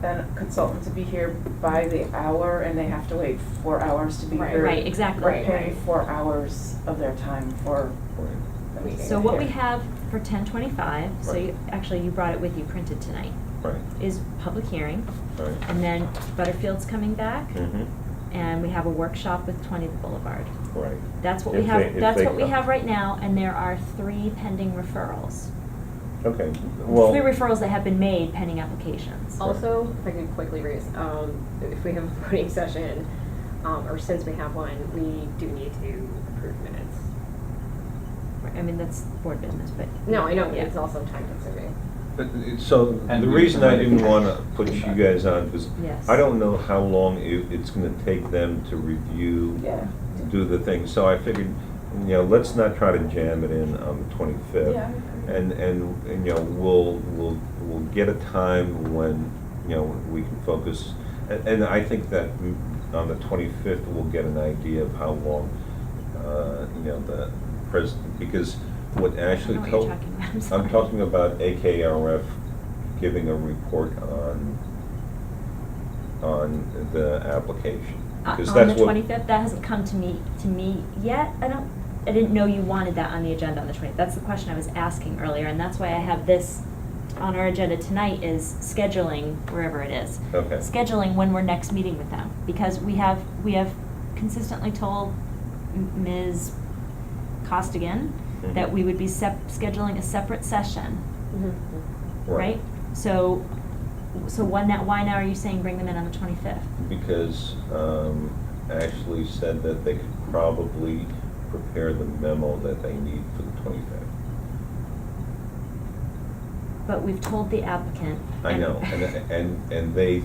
Speaker 9: a consultant to be here by the hour and they have to wait 4 hours to be
Speaker 5: Right.
Speaker 9: here.
Speaker 1: Right, exactly.
Speaker 9: We're
Speaker 5: Right,
Speaker 9: paying
Speaker 5: right.
Speaker 9: 4 hours of their time for
Speaker 2: Right,
Speaker 9: them to
Speaker 1: So
Speaker 9: be
Speaker 1: what we
Speaker 9: here.
Speaker 1: have for 10:25, so
Speaker 2: Right.
Speaker 1: actually you brought it with you printed tonight,
Speaker 2: right,
Speaker 1: is public hearing,
Speaker 2: right.
Speaker 1: and then Butterfield's coming back,
Speaker 2: Mm-hmm,
Speaker 1: and we have a workshop with 20 Boulevard.
Speaker 2: right.
Speaker 1: That's what we
Speaker 2: If
Speaker 1: have,
Speaker 2: they- if
Speaker 1: that's
Speaker 2: they
Speaker 1: what we
Speaker 2: come.
Speaker 1: have right now, and there are 3 pending referrals.
Speaker 2: Okay, well.
Speaker 1: 3 referrals that have been made pending applications.
Speaker 5: Also, if I can quickly raise, if we have a voting session, or since we have one, we do need to approve minutes.
Speaker 1: I mean, that's board business, but.
Speaker 5: No, I know, but
Speaker 1: Yeah.
Speaker 5: it's also time consuming.
Speaker 2: So,
Speaker 8: And
Speaker 2: the
Speaker 8: we
Speaker 2: reason I
Speaker 8: can
Speaker 2: didn't
Speaker 8: wait.
Speaker 2: wanna put you guys on, because
Speaker 1: Yes.
Speaker 2: I don't know how long it's gonna take them to review,
Speaker 9: Yeah.
Speaker 2: do the thing, so I figured, let's not try to jam it in on the 25th.
Speaker 9: Yeah.
Speaker 2: And we'll get a time when, we can focus, and I think that on the 25th, we'll get an idea of how long, the president, because what Ashley
Speaker 1: I don't know what
Speaker 2: told.
Speaker 1: you're talking about, I'm sorry.
Speaker 2: I'm talking about AKRF giving a report on the application. Because
Speaker 1: On
Speaker 2: that's
Speaker 1: the
Speaker 2: what.
Speaker 1: 25th, that hasn't come to me yet. I didn't know you wanted that on the agenda on the 20th. That's the question I was asking earlier, and that's why I have this on our agenda tonight is scheduling, wherever it is.
Speaker 2: Okay.
Speaker 1: Scheduling when we're next meeting with them, because we have consistently told Ms. Costigan that
Speaker 2: Mhm.
Speaker 1: we would be scheduling a separate session, right? So why now are you saying bring them in on the 25th?
Speaker 2: Because Ashley said that they could probably prepare the memo that they need for the 25th.
Speaker 1: But we've told the applicant.
Speaker 2: I know, and they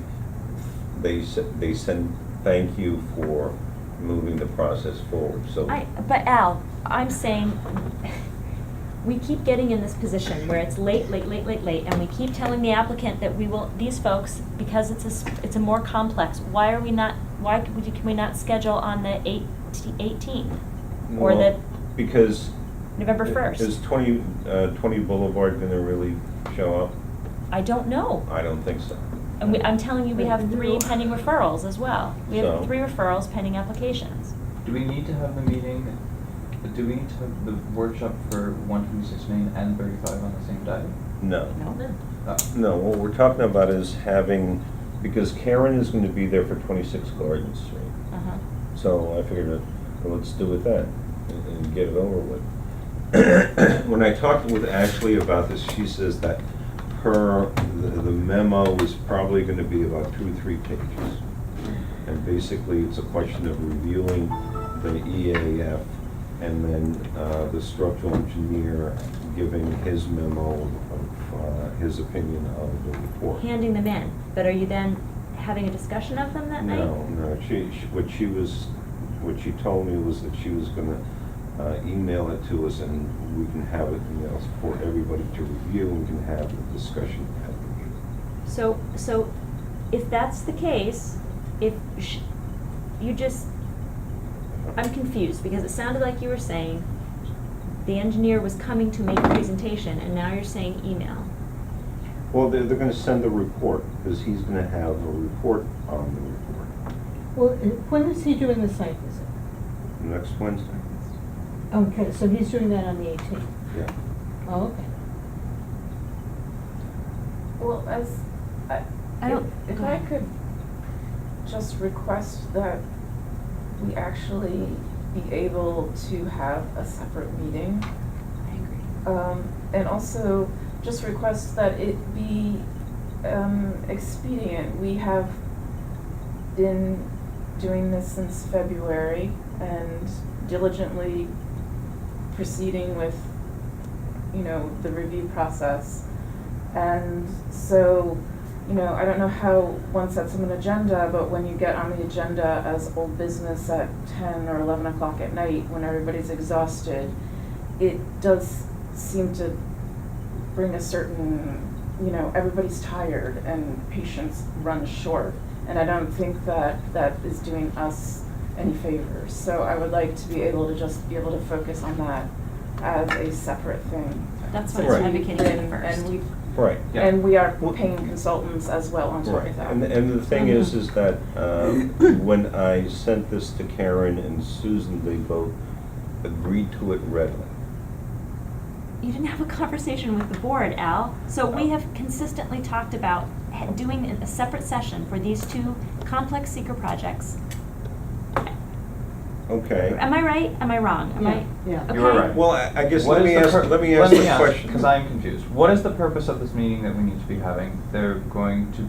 Speaker 2: said thank you for moving the process forward, so.
Speaker 1: But Al, I'm saying, we keep getting in this position where it's late, and we keep telling the applicant that these folks, because it's a more complex, why can we not schedule on the 18th? Or
Speaker 2: Well,
Speaker 1: the
Speaker 2: Because.
Speaker 1: November 1st?
Speaker 2: Is 20 Boulevard gonna really show up?
Speaker 1: I don't know.
Speaker 2: I don't think so.
Speaker 1: And I'm telling you, we have 3 pending referrals as well. We have
Speaker 2: So?
Speaker 1: 3 referrals pending applications.
Speaker 8: Do we need to have the meeting, do we need to have the workshop for 126 Main and 35 on the same day?
Speaker 2: No.
Speaker 1: No?
Speaker 2: No, what we're talking about is having, because Karen is gonna be there for 26 Garden Street.
Speaker 1: Uh-huh.
Speaker 2: So I figured, well, let's do it then and get it over with. When I talked with Ashley about this, she says that the memo is probably gonna be about 2 or 3 pages. And basically, it's a question of reviewing the EAF and then the structural engineer giving his memo of his opinion of the report.
Speaker 1: Handing them in, but are you then having a discussion of them that night?
Speaker 2: No, what she told me was that she was gonna email it to us and we can have it, for everybody to review and we can have the discussion at the meeting.
Speaker 1: So if that's the case, I'm confused, because it sounded like you were saying the engineer was coming to make a presentation, and now you're saying email.
Speaker 2: Well, they're gonna send a report, because he's gonna have a report on the report
Speaker 3: Well, when is he doing the site visit?
Speaker 2: next Wednesday.
Speaker 3: Okay, so he's doing that on the 18th.
Speaker 2: Yeah.
Speaker 3: Oh, okay.
Speaker 9: Well,
Speaker 1: I don't-
Speaker 9: if
Speaker 1: go
Speaker 9: I
Speaker 1: ahead.
Speaker 9: could just request that we actually be able to have a separate meeting.
Speaker 1: I agree.
Speaker 9: And also just request that it be expedient. We have been doing this since February and diligently proceeding with, the review process. And so, I don't know how one sets up an agenda, but when you get on the agenda as old business at 10 or 11 o'clock at night, when everybody's exhausted, it does seem to bring a certain, everybody's tired and patience runs short. And I don't think that is doing us any favors. So I would like to be able to focus on that as a separate thing.
Speaker 1: That's what
Speaker 2: Right.
Speaker 1: I'm advocating for the first.
Speaker 9: And we
Speaker 2: Right.
Speaker 8: Yeah.
Speaker 9: And we are
Speaker 2: Well-
Speaker 9: paying consultants as well on top
Speaker 2: Right,
Speaker 9: of that.
Speaker 2: and the thing is that when I sent this to Karen and Susan, they both agreed to it readily.
Speaker 1: You didn't have a conversation with the board, Al. So we have consistently talked about doing a separate session for these two complex seeker projects.
Speaker 2: Okay.
Speaker 1: Am I right? Am I wrong? Am I?
Speaker 3: Yeah.
Speaker 1: Okay.
Speaker 8: You were right.
Speaker 2: Well, I guess
Speaker 8: What
Speaker 2: let me
Speaker 8: is
Speaker 2: ask
Speaker 8: the
Speaker 2: the question.
Speaker 8: because I'm confused. What is the purpose of this meeting that we need to be having? We're going to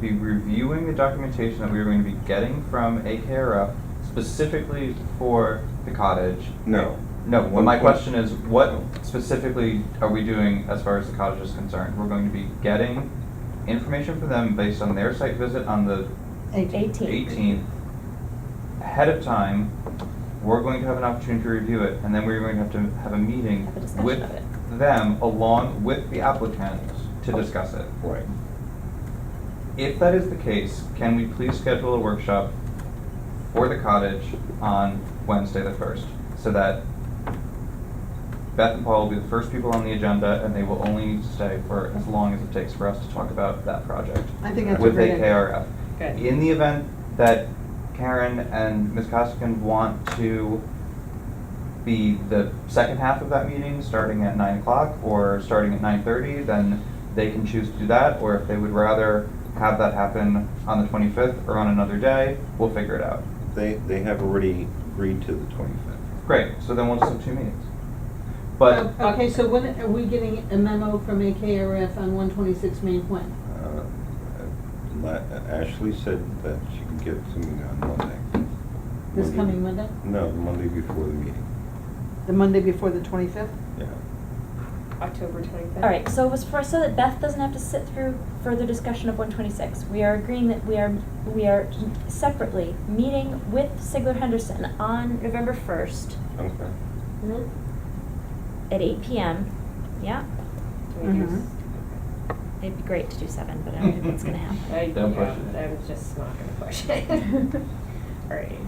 Speaker 8: be reviewing the documentation that we're going to be getting from AKRF specifically for the cottage.
Speaker 2: No.
Speaker 8: No, but
Speaker 2: One
Speaker 8: my
Speaker 2: point-
Speaker 8: question is, what specifically are we doing as far as the cottage is concerned? We're going to be getting information from them based on their site visit on the 18th. Ahead of time, we're going to have an opportunity to review it, and then we're going to have a meeting
Speaker 1: Have a discussion
Speaker 8: with
Speaker 1: of it.
Speaker 8: them along with the applicant to discuss it.
Speaker 2: Right.
Speaker 8: If that is the case, can we please schedule a workshop for the cottage on Wednesday the 1st, so that Beth and Paul will be the first people on the agenda, and they will only need to stay for as long as it takes for us to talk about that project
Speaker 3: I think that's a
Speaker 8: with
Speaker 3: great idea.
Speaker 8: AKRF.
Speaker 1: Good.
Speaker 8: In the event that Karen and Ms. Costigan want to be the second half of that meeting, starting at 9 o'clock or starting at 9:30, then they can choose to do that, or if they would rather have that happen on the 25th or on another day, we'll figure it out.
Speaker 2: They have already agreed to the 25th.
Speaker 8: Great, so then we'll just have two meetings. But,
Speaker 3: Okay, so when are we getting a memo from AKRF on 126 Main when?
Speaker 2: Ashley said that she can get it to me on Monday.
Speaker 3: This coming Monday?
Speaker 2: No, the Monday before the meeting.
Speaker 3: The Monday before the 25th?
Speaker 2: Yeah.
Speaker 5: October 25th.
Speaker 1: All right, so it was so that Beth doesn't have to sit through further discussion of 126. We are agreeing that we are separately meeting with Sigler Henderson on November 1st
Speaker 2: Okay.
Speaker 1: at 8 p.m. Yeah,
Speaker 5: Can we do
Speaker 3: Mhm.
Speaker 1: it'd be great to do 7, but I don't think that's gonna happen.
Speaker 8: Don't push
Speaker 5: but
Speaker 8: it.
Speaker 5: I'm just not gonna push it. Alright.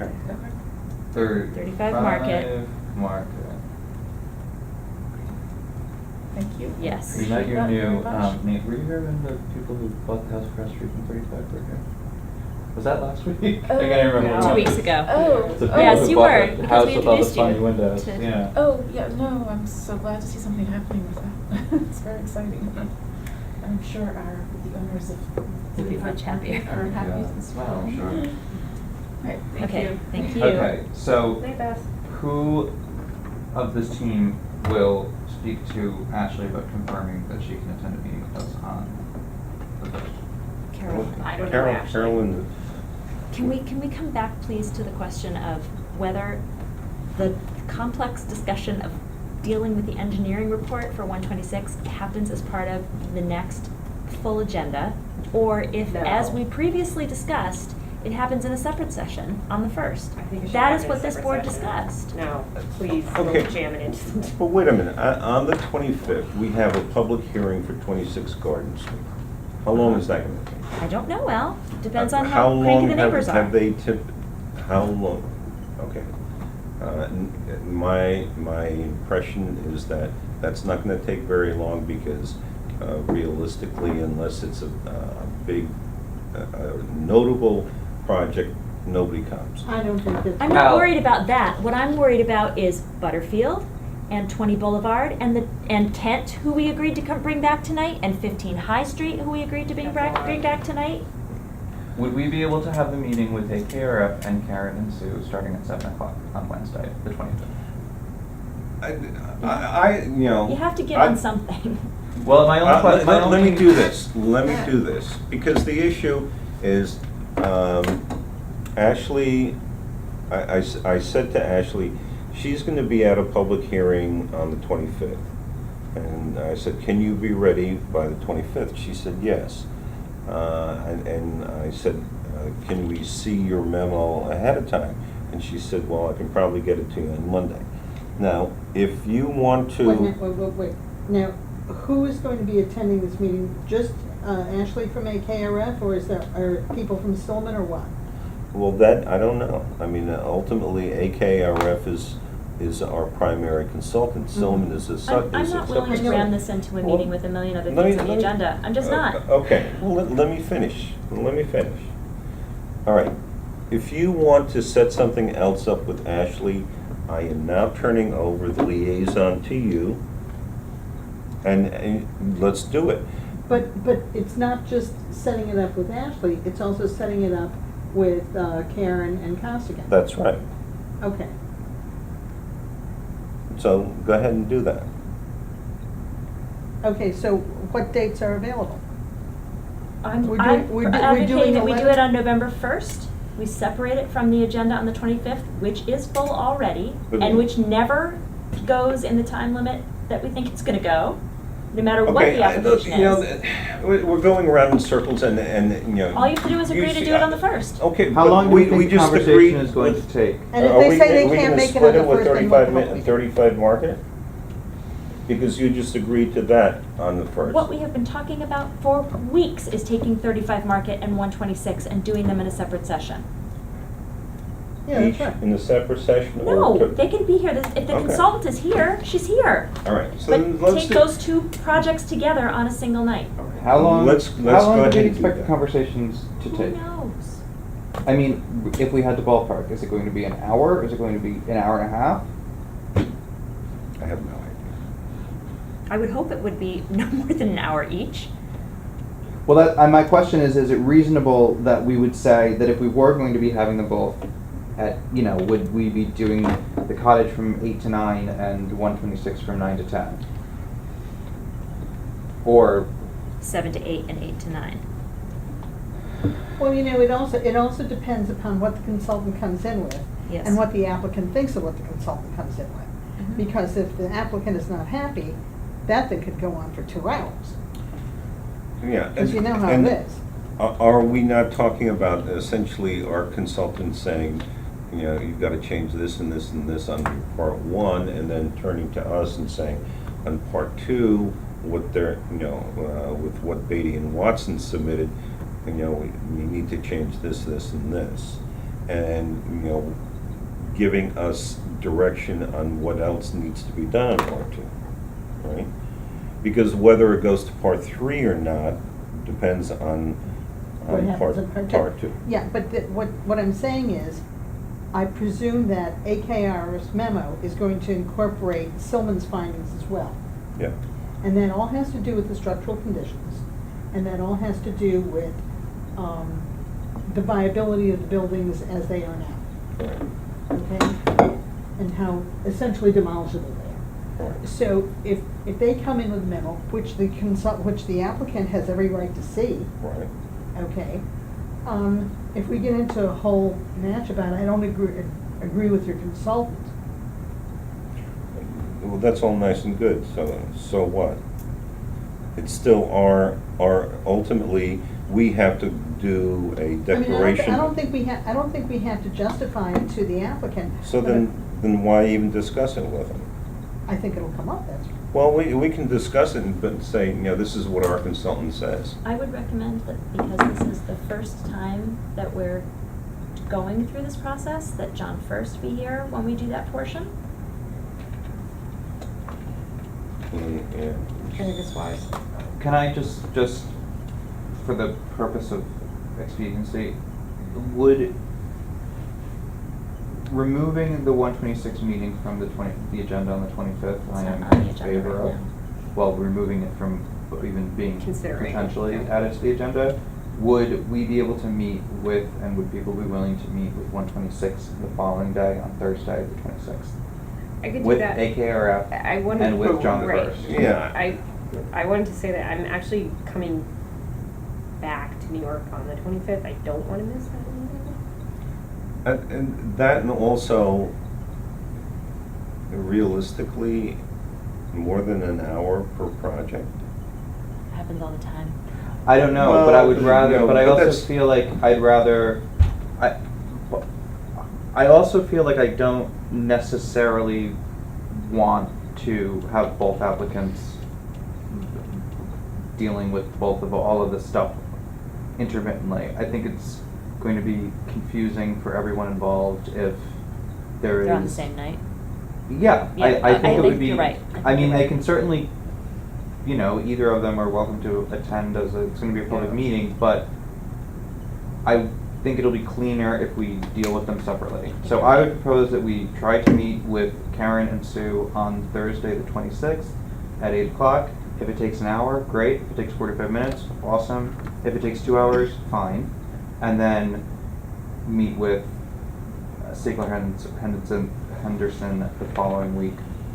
Speaker 2: Okay.
Speaker 1: 35 Market.
Speaker 8: Market.
Speaker 9: Thank you.
Speaker 1: Yes.
Speaker 8: We met your
Speaker 9: Appreciate that
Speaker 8: new,
Speaker 9: very much.
Speaker 8: Nate, were you here when the people who bought the house across the street from 35 were here? Was that last week?
Speaker 9: Oh,
Speaker 8: I can't remember.
Speaker 9: no.
Speaker 1: 2
Speaker 8: when.
Speaker 1: weeks ago.
Speaker 9: Oh,
Speaker 8: The people
Speaker 1: Yes,
Speaker 8: who
Speaker 1: you
Speaker 8: bought
Speaker 1: were,
Speaker 8: the
Speaker 1: because
Speaker 8: house
Speaker 1: we
Speaker 8: with all the
Speaker 1: introduced you
Speaker 8: funny windows,
Speaker 1: to-
Speaker 8: yeah.
Speaker 9: Oh, yeah, no, I'm so glad to see something happening with that. It's very exciting. I'm sure the owners of
Speaker 1: Will be much happier.
Speaker 9: are happy
Speaker 8: Yeah,
Speaker 9: as well.
Speaker 8: I'm sure.
Speaker 9: Right, thank
Speaker 1: Okay,
Speaker 9: you.
Speaker 1: thank you.
Speaker 8: Okay, so
Speaker 5: Hey, Beth.
Speaker 8: who of this team will speak to Ashley about confirming that she can attend a meeting with us on the 1st?
Speaker 1: Carol.
Speaker 5: I don't know, actually.
Speaker 2: Carolyn,
Speaker 1: Can we come back, please, to the question of whether the complex discussion of dealing with the engineering report for 126 happens as part of the next full agenda, or if,
Speaker 5: No.
Speaker 1: as we previously discussed, it happens in a separate session on the 1st?
Speaker 5: I think it should
Speaker 1: That
Speaker 5: happen
Speaker 1: is
Speaker 5: in
Speaker 1: what
Speaker 5: a
Speaker 1: this
Speaker 5: separate
Speaker 1: board
Speaker 5: session.
Speaker 1: discussed.
Speaker 5: No, please,
Speaker 2: Okay.
Speaker 5: don't jam it into something.
Speaker 2: but wait a minute, on the 25th, we have a public hearing for 26 Garden Street. How long is that gonna take?
Speaker 1: I don't know, Al. Depends on
Speaker 2: How
Speaker 1: how
Speaker 2: long
Speaker 1: cranky the neighbors are.
Speaker 2: Have they how long? Okay. My impression is that that's not gonna take very long because realistically, unless it's a big, notable project, nobody comes.
Speaker 3: I don't think that.
Speaker 1: I'm not
Speaker 8: Al.
Speaker 1: worried about that. What I'm worried about is Butterfield and 20 Boulevard and Kent, who we agreed to bring back tonight, and 15 High Street, who we agreed to bring back tonight.
Speaker 8: Would we be able to have the meeting with AKRF and Karen and Sue starting at 7 o'clock on Wednesday, the 25th?
Speaker 2: You know.
Speaker 1: You have to give
Speaker 2: I-
Speaker 1: on something.
Speaker 8: Well, my only question,
Speaker 2: Let me do this, because the issue is, Ashley, I said to Ashley, she's gonna be at a public hearing on the 25th. And I said, can you be ready by the 25th? She said, yes. And I said, can we see your memo ahead of time? And she said, well, I can probably get it to you on Monday. Now, if you want to.
Speaker 3: Wait. Now, who is going to be attending this meeting? Just Ashley from AKRF, or are people from Stillman, or what?
Speaker 2: Well, that, I don't know. I mean, ultimately, AKRF is our primary consultant. Stillman is a
Speaker 1: I'm not willing to ram this into a
Speaker 2: Well,
Speaker 1: meeting with a million other
Speaker 2: let me-
Speaker 1: things on the
Speaker 2: let me-
Speaker 1: agenda. I'm just not.
Speaker 2: Okay, well, let me finish. All right, if you want to set something else up with Ashley, I am now turning over the liaison to you, and let's do it.
Speaker 3: But it's not just setting it up with Ashley, it's also setting it up with Karen and Costigan.
Speaker 2: That's right.
Speaker 3: Okay.
Speaker 2: So go ahead and do that.
Speaker 3: Okay, so what dates are available?
Speaker 1: I'm
Speaker 3: We're doing- we're
Speaker 1: advocating
Speaker 3: doing
Speaker 1: that we do
Speaker 3: 11
Speaker 1: it on November 1st. We separate it from the agenda on the 25th, which is full already,
Speaker 2: But-
Speaker 1: and which never goes in the time limit that we think it's gonna go, no matter what
Speaker 2: Okay,
Speaker 1: the application
Speaker 2: you know,
Speaker 1: is.
Speaker 2: we're going around in circles and, you know.
Speaker 1: All you have to do is agree to do it on the 1st.
Speaker 2: Okay,
Speaker 7: How
Speaker 2: but
Speaker 7: long do
Speaker 2: we
Speaker 7: you think the
Speaker 2: just agreed
Speaker 7: conversation is going
Speaker 2: with-
Speaker 7: to take?
Speaker 3: And if
Speaker 2: Are
Speaker 3: they
Speaker 2: we-
Speaker 3: say they
Speaker 2: are we
Speaker 3: can't
Speaker 2: gonna
Speaker 3: make it
Speaker 2: split
Speaker 3: on the
Speaker 2: with
Speaker 3: first, then
Speaker 2: 35
Speaker 3: what do we do?
Speaker 2: 35 market? Because you just agreed to that on the first.
Speaker 1: What we have been talking about for weeks is taking 35 Market and 126 and doing them in a separate session.
Speaker 3: Yeah, that's
Speaker 2: Each
Speaker 3: right.
Speaker 2: in a separate session? or
Speaker 1: No,
Speaker 2: to-
Speaker 1: they can be here. If the
Speaker 2: Okay.
Speaker 1: consultant is here, she's here.
Speaker 2: All right, so then
Speaker 1: But
Speaker 2: let's
Speaker 1: take
Speaker 2: do.
Speaker 1: those two projects together on a single night.
Speaker 7: How long,
Speaker 2: Let's
Speaker 7: how
Speaker 2: go
Speaker 7: long
Speaker 2: ahead
Speaker 7: do we
Speaker 2: and do
Speaker 7: expect the
Speaker 2: that.
Speaker 7: conversations to
Speaker 1: Who
Speaker 7: take?
Speaker 1: knows?
Speaker 7: I mean, if we had to ballpark, is it going to be an hour? Is it going to be an hour and a half?
Speaker 2: I have no idea.
Speaker 1: I would hope it would be no more than an hour each.
Speaker 7: Well, my question is it reasonable that we would say that if we were going to be having them both at, would we be doing the cottage from 8 to 9 and 126 from 9 to 10? Or,
Speaker 1: 7 to 8 and 8 to 9.
Speaker 3: Well, it also depends upon what the consultant comes in with.
Speaker 1: Yes.
Speaker 3: And what the applicant thinks of what the consultant comes in with.
Speaker 1: Mhm.
Speaker 3: Because if the applicant is not happy, that thing could go on for 2 hours.
Speaker 2: Yeah.
Speaker 3: Because you know how
Speaker 2: and
Speaker 3: it is.
Speaker 2: Are we not talking about essentially our consultant saying, you've got to change this and this and this on part 1, and then turning to us and saying, on part 2, what they're, with what Beatty and Watson submitted, we need to change this, this, and this. And, giving us direction on what else needs to be done in part 2, right? Because whether it goes to part 3 or not depends on
Speaker 3: What happens in
Speaker 2: part 2.
Speaker 3: Yeah, but what I'm saying is, I presume that AKR's memo is going to incorporate Silman's findings as well.
Speaker 2: Yeah.
Speaker 3: And that all has to do with the structural conditions, and that all has to do with the viability of the buildings as they are now, okay? And how essentially demolishable they are. So if they come in with a memo, which the applicant has every right to see,
Speaker 2: Right.
Speaker 3: okay. If we get into a whole match about it, I don't agree with your consultant.
Speaker 2: Well, that's all nice and good, so what? It's still ultimately, we have to do a declaration.
Speaker 3: I don't think we have to justify it to the applicant.
Speaker 2: So
Speaker 3: but
Speaker 2: then why even discuss it with them?
Speaker 3: I think it'll come up, that's.
Speaker 2: Well, we can discuss it, but say, this is what our consultant says.
Speaker 1: I would recommend that because this is the first time that we're going through this process, that John first be here when we do that portion.
Speaker 2: Yeah.
Speaker 5: I think it's wise.
Speaker 7: Can I just for the purpose of expediency, would removing the 126 meeting from the agenda on the 25th, I
Speaker 1: It's
Speaker 7: am
Speaker 1: not on the
Speaker 7: in
Speaker 1: agenda
Speaker 7: favor
Speaker 1: right
Speaker 7: of.
Speaker 1: now.
Speaker 7: Well, removing it from even being
Speaker 5: Considering,
Speaker 7: potentially
Speaker 5: yeah.
Speaker 7: added to the agenda, would we be able to meet with, and would people be willing to meet with 126 the following day on Thursday, the 26th?
Speaker 5: I could do
Speaker 7: With
Speaker 5: that.
Speaker 7: AKRF
Speaker 5: I wanted
Speaker 7: and with John the
Speaker 5: right.
Speaker 7: First.
Speaker 2: Yeah.
Speaker 5: I wanted to say that I'm actually coming back to New York on the 25th. I don't want to miss that meeting.
Speaker 2: And that, and also, realistically, more than an hour per project.
Speaker 1: Happens all the time.
Speaker 7: I don't know, but I would
Speaker 2: Well,
Speaker 7: rather,
Speaker 2: no,
Speaker 7: but I
Speaker 2: but
Speaker 7: also
Speaker 2: that's-
Speaker 7: feel like I'd rather, I also feel like I don't necessarily want to have both applicants dealing with all of this stuff intermittently. I think it's going to be confusing for everyone involved if there is.
Speaker 1: They're on the same night.
Speaker 7: Yeah,
Speaker 1: Yeah,
Speaker 7: I think it would be.
Speaker 1: you're right.
Speaker 7: I mean,
Speaker 1: you're
Speaker 7: they
Speaker 1: right.
Speaker 7: can certainly, either of them are welcome to attend it's going to be a public
Speaker 5: Yeah.
Speaker 7: meeting, but I think it'll be cleaner if we deal with them separately. So I would propose that we try to meet with Karen and Sue on Thursday, the 26th at 8 o'clock. If it takes an hour, great. If it takes 45 minutes, awesome. If it takes 2 hours, fine. And then meet with Stigler Henderson the following week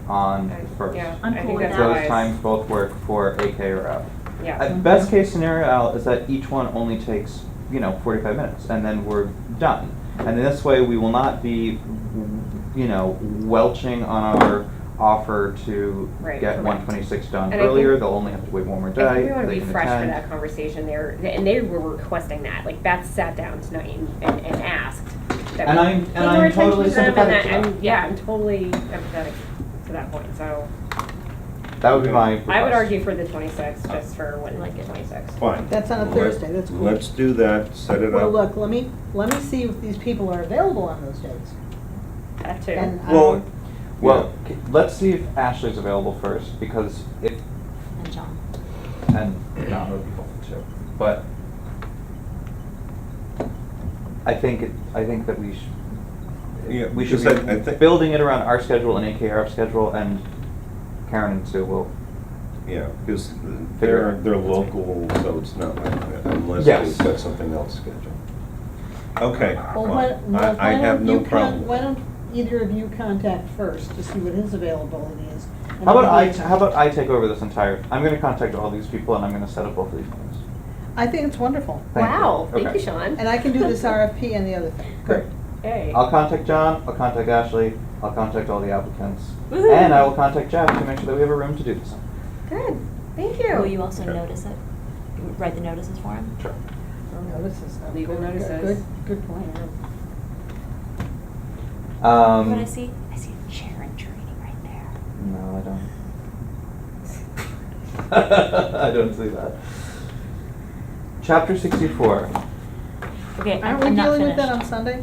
Speaker 7: on the 1st.
Speaker 5: Yeah,
Speaker 1: I'm
Speaker 5: I
Speaker 1: cool
Speaker 5: think
Speaker 1: with
Speaker 5: that's
Speaker 1: that.
Speaker 7: Those
Speaker 5: wise.
Speaker 7: times both work for AK or F.
Speaker 5: Yeah.
Speaker 7: Best case scenario, Al, is that each one only takes, 45 minutes, and then we're done. And this way, we will not be, welching on our offer to
Speaker 5: Right,
Speaker 7: get
Speaker 5: correct.
Speaker 7: 126 done
Speaker 5: And I
Speaker 7: earlier.
Speaker 5: think-
Speaker 7: They'll only have to wait one more day.
Speaker 5: I think we want to
Speaker 7: They
Speaker 5: be
Speaker 7: can
Speaker 5: fresh for
Speaker 7: attend.
Speaker 5: that conversation there, and they were requesting that. Like Beth sat down tonight and asked. That
Speaker 7: And
Speaker 5: we
Speaker 7: I'm-
Speaker 5: put
Speaker 7: and
Speaker 5: more
Speaker 7: I'm
Speaker 5: attention
Speaker 7: totally
Speaker 5: to them, and
Speaker 7: sympathetic
Speaker 5: that-
Speaker 7: to
Speaker 5: and
Speaker 7: that.
Speaker 5: yeah, I'm totally empathetic to that point. So
Speaker 7: That would be my request.
Speaker 5: I would argue for the 26th, just for when
Speaker 1: Like it.
Speaker 5: 26th.
Speaker 2: Fine.
Speaker 3: That's on a
Speaker 2: Let-
Speaker 3: Thursday, that's cool.
Speaker 2: Let's do that, set it up.
Speaker 3: Well, look, let me see if these people are available on those dates.
Speaker 5: That too.
Speaker 3: And,
Speaker 2: Well,
Speaker 7: Well, let's see if Ashley's available first, because if,
Speaker 1: And John.
Speaker 7: and John would be helpful too. But I think that we
Speaker 2: Yeah,
Speaker 7: we should
Speaker 2: because I
Speaker 7: be
Speaker 2: think-
Speaker 7: building it around our schedule and AKRF schedule, and Karen and Sue will.
Speaker 2: Yeah, because
Speaker 7: Figure
Speaker 2: they're
Speaker 7: it.
Speaker 2: local, so it's not like that, unless
Speaker 7: Yes.
Speaker 2: they've got something else scheduled. Okay,
Speaker 3: Well,
Speaker 2: fine.
Speaker 3: why
Speaker 2: I have
Speaker 3: don't
Speaker 2: no
Speaker 3: you
Speaker 2: problem.
Speaker 3: why don't either of you contact first to see what his availability is? and
Speaker 7: How about
Speaker 3: then
Speaker 7: how about I take over this entire? I'm going to contact all these people, and I'm going to set up both of these meetings.
Speaker 3: I think it's wonderful.
Speaker 7: Thank you.
Speaker 5: Wow, thank
Speaker 7: Okay.
Speaker 5: you, Sean.
Speaker 3: And I can do this RFP and the other thing.
Speaker 7: Great.
Speaker 5: Hey.
Speaker 7: I'll contact John. I'll contact Ashley. I'll contact all the applicants,
Speaker 5: Woohoo.
Speaker 7: and I will contact Jeff to make sure that we have a room to do this.
Speaker 5: Good. Thank you.
Speaker 1: Will you also
Speaker 2: Okay.
Speaker 1: notice it? Write the notices for him?
Speaker 7: Sure.
Speaker 3: Notices.
Speaker 5: Legal
Speaker 3: Good-
Speaker 5: notices.
Speaker 3: Good point.
Speaker 1: What do I see? I see Sharon training right there.
Speaker 7: No, I don't. I don't see that. Chapter 64.
Speaker 1: Okay,
Speaker 3: Aren't we
Speaker 1: I'm not
Speaker 3: dealing with that on
Speaker 1: finished.
Speaker 3: Sunday?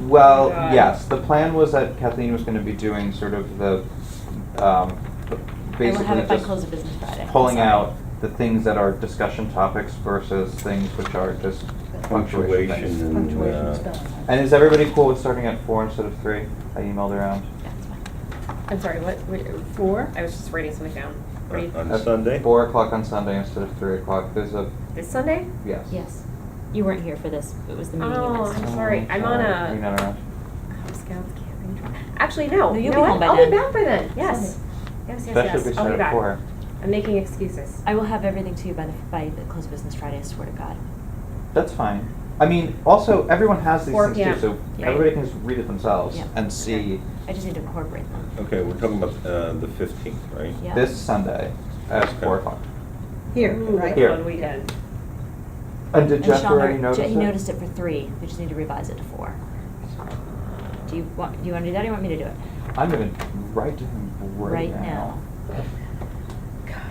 Speaker 7: Well,
Speaker 5: God.
Speaker 7: yes, the plan was that Kathleen was going to be doing sort of the,
Speaker 1: I will
Speaker 7: basically
Speaker 1: have it by
Speaker 7: just
Speaker 1: close of business Friday.
Speaker 7: pulling
Speaker 1: Sorry.
Speaker 7: out the things that are discussion topics versus things which are just punctuation
Speaker 2: Punctuation
Speaker 7: things.
Speaker 2: and,
Speaker 3: Punctuation, spelling.
Speaker 7: And is everybody cool with starting at 4 instead of 3? I emailed around.
Speaker 1: That's fine.
Speaker 5: I'm sorry, what?
Speaker 3: 4?
Speaker 5: I was just writing something down. What do you-
Speaker 2: On
Speaker 7: At
Speaker 2: Sunday?
Speaker 7: 4 o'clock on Sunday instead of 3 o'clock. There's a,
Speaker 5: This Sunday?
Speaker 7: yes.
Speaker 1: Yes. You weren't here for this. It was the meeting you
Speaker 5: Oh,
Speaker 1: missed.
Speaker 5: I'm sorry. I'm on
Speaker 7: Are you
Speaker 5: a
Speaker 7: not around?
Speaker 5: Cub Scouts camping trip. Actually, no.
Speaker 1: No, you'll
Speaker 5: You
Speaker 1: be
Speaker 5: know
Speaker 1: home
Speaker 5: what?
Speaker 1: by
Speaker 5: I'll
Speaker 1: then.
Speaker 5: be back by then. Yes.
Speaker 1: Sunday.
Speaker 5: Yes, yes,
Speaker 7: Especially if we
Speaker 5: yes. I'll
Speaker 7: start
Speaker 5: be
Speaker 7: at
Speaker 5: back.
Speaker 7: 4.
Speaker 5: I'm making excuses.
Speaker 1: I will have everything to you by the close of business Friday, I swear to God.
Speaker 6: That's fine. I mean, also, everyone has these
Speaker 5: 4
Speaker 6: things
Speaker 5: p.m.
Speaker 6: too, so
Speaker 1: Yeah.
Speaker 6: everybody can just read it themselves
Speaker 1: Yeah.
Speaker 6: and see
Speaker 1: I just need to incorporate them.
Speaker 2: Okay, we're talking about the 15th, right?
Speaker 1: Yeah.
Speaker 6: this Sunday at
Speaker 2: Okay.
Speaker 6: 4 o'clock.
Speaker 3: Here,
Speaker 5: Ooh,
Speaker 3: right?
Speaker 6: Here.
Speaker 5: Fun weekend.
Speaker 6: And did
Speaker 1: And
Speaker 6: Jeff
Speaker 1: Sean
Speaker 6: already
Speaker 1: alre-
Speaker 6: notice
Speaker 1: He
Speaker 6: it?
Speaker 1: noticed it for 3, we just need to revise it to 4. Do you want to do that, or do you want me to do it?
Speaker 6: I'm gonna write to him right now.
Speaker 5: God,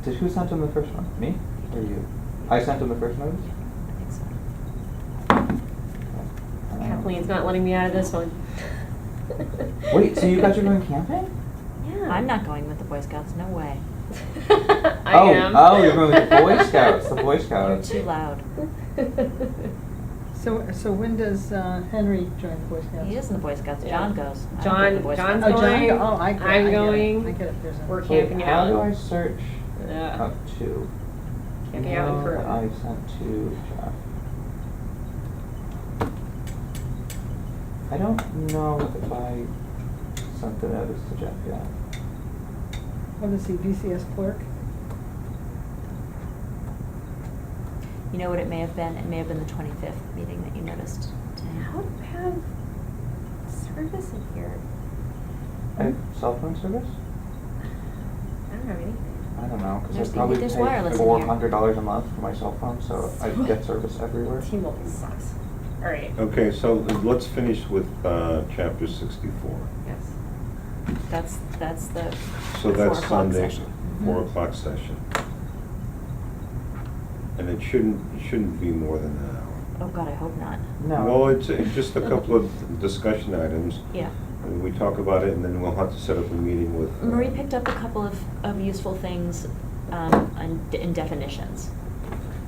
Speaker 6: Did who sent him the first one? Me or you? I sent him the first notice?
Speaker 1: I think so.
Speaker 5: Kathleen's not letting me out of this one.
Speaker 6: Wait, so you guys are going camping?
Speaker 5: Yeah.
Speaker 1: I'm not going with the Boy Scouts, no way.
Speaker 5: I
Speaker 6: Oh,
Speaker 5: am.
Speaker 6: oh, you're going with the Boy Scouts, the Boy
Speaker 1: You're
Speaker 6: Scouts.
Speaker 1: too loud.
Speaker 3: So when does Henry join the Boy Scouts?
Speaker 1: He is in the Boy Scouts,
Speaker 5: Yeah.
Speaker 1: John goes. I don't
Speaker 5: John-
Speaker 1: go to the Boy
Speaker 5: John's
Speaker 1: Scouts.
Speaker 3: Oh, John,
Speaker 5: going.
Speaker 3: oh, I get it,
Speaker 5: I'm
Speaker 3: I get it.
Speaker 5: going.
Speaker 3: I get it, there's a.
Speaker 5: We're
Speaker 6: Wait,
Speaker 5: camping
Speaker 6: how
Speaker 5: out.
Speaker 6: do I search
Speaker 5: Yeah.
Speaker 6: up to?
Speaker 5: Camping out in
Speaker 6: Email
Speaker 5: Peru.
Speaker 6: that I sent to Jeff. I don't know if I sent the notice to Jeff yet.
Speaker 3: What is he, VCS clerk?
Speaker 1: You know what it may have been? It may have been the 25th meeting that you noticed.
Speaker 5: How do you have service in here?
Speaker 6: I have cell phone service?
Speaker 5: I don't have anything.
Speaker 6: I don't know, because
Speaker 1: There's-
Speaker 6: I probably
Speaker 1: there's
Speaker 6: pay
Speaker 1: wireless in here.
Speaker 6: $400 a month for my cell phone, so I get service everywhere.
Speaker 5: T-Mobile sucks. All right.
Speaker 2: Okay, so let's finish with chapter 64.
Speaker 5: Yes.
Speaker 1: That's the
Speaker 2: So
Speaker 1: 4
Speaker 2: that's
Speaker 1: o'clock
Speaker 2: Sunday,
Speaker 1: session.
Speaker 2: 4
Speaker 1: Mhm.
Speaker 2: o'clock session. And it shouldn't be more than an hour.
Speaker 1: Oh, God, I hope not.
Speaker 6: No.
Speaker 2: Well, it's just a couple of discussion items.
Speaker 1: Yeah.
Speaker 2: And we talk about it, and then we'll have to set up a meeting with.
Speaker 1: Marie picked up a couple of useful things in definitions.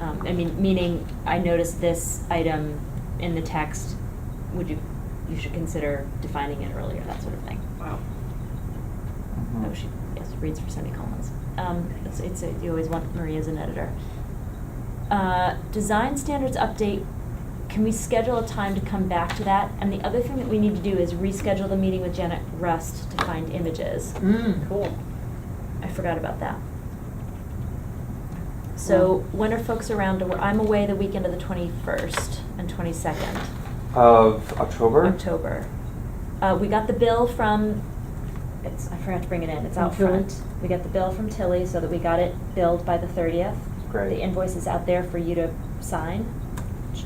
Speaker 1: I mean, meaning I noticed this item in the text, you should consider defining it earlier, that sort of thing.
Speaker 5: Wow.
Speaker 6: Mhm.
Speaker 1: Oh, she, yes, reads for semicolons. You always want Marie as an editor. Design standards update, can we schedule a time to come back to that? And the other thing that we need to do is reschedule the meeting with Janet Rust to find images.
Speaker 5: Cool.
Speaker 1: I forgot about that. So when are folks around? I'm away the weekend of the 21st and 22nd.
Speaker 6: Of October?
Speaker 1: October. We got the bill from, I forgot to bring it in, it's out
Speaker 3: From Tilly?
Speaker 1: front. We got the bill from Tilly so that we got it billed by the 30th.
Speaker 6: Great.
Speaker 1: The invoice is out there for you to sign.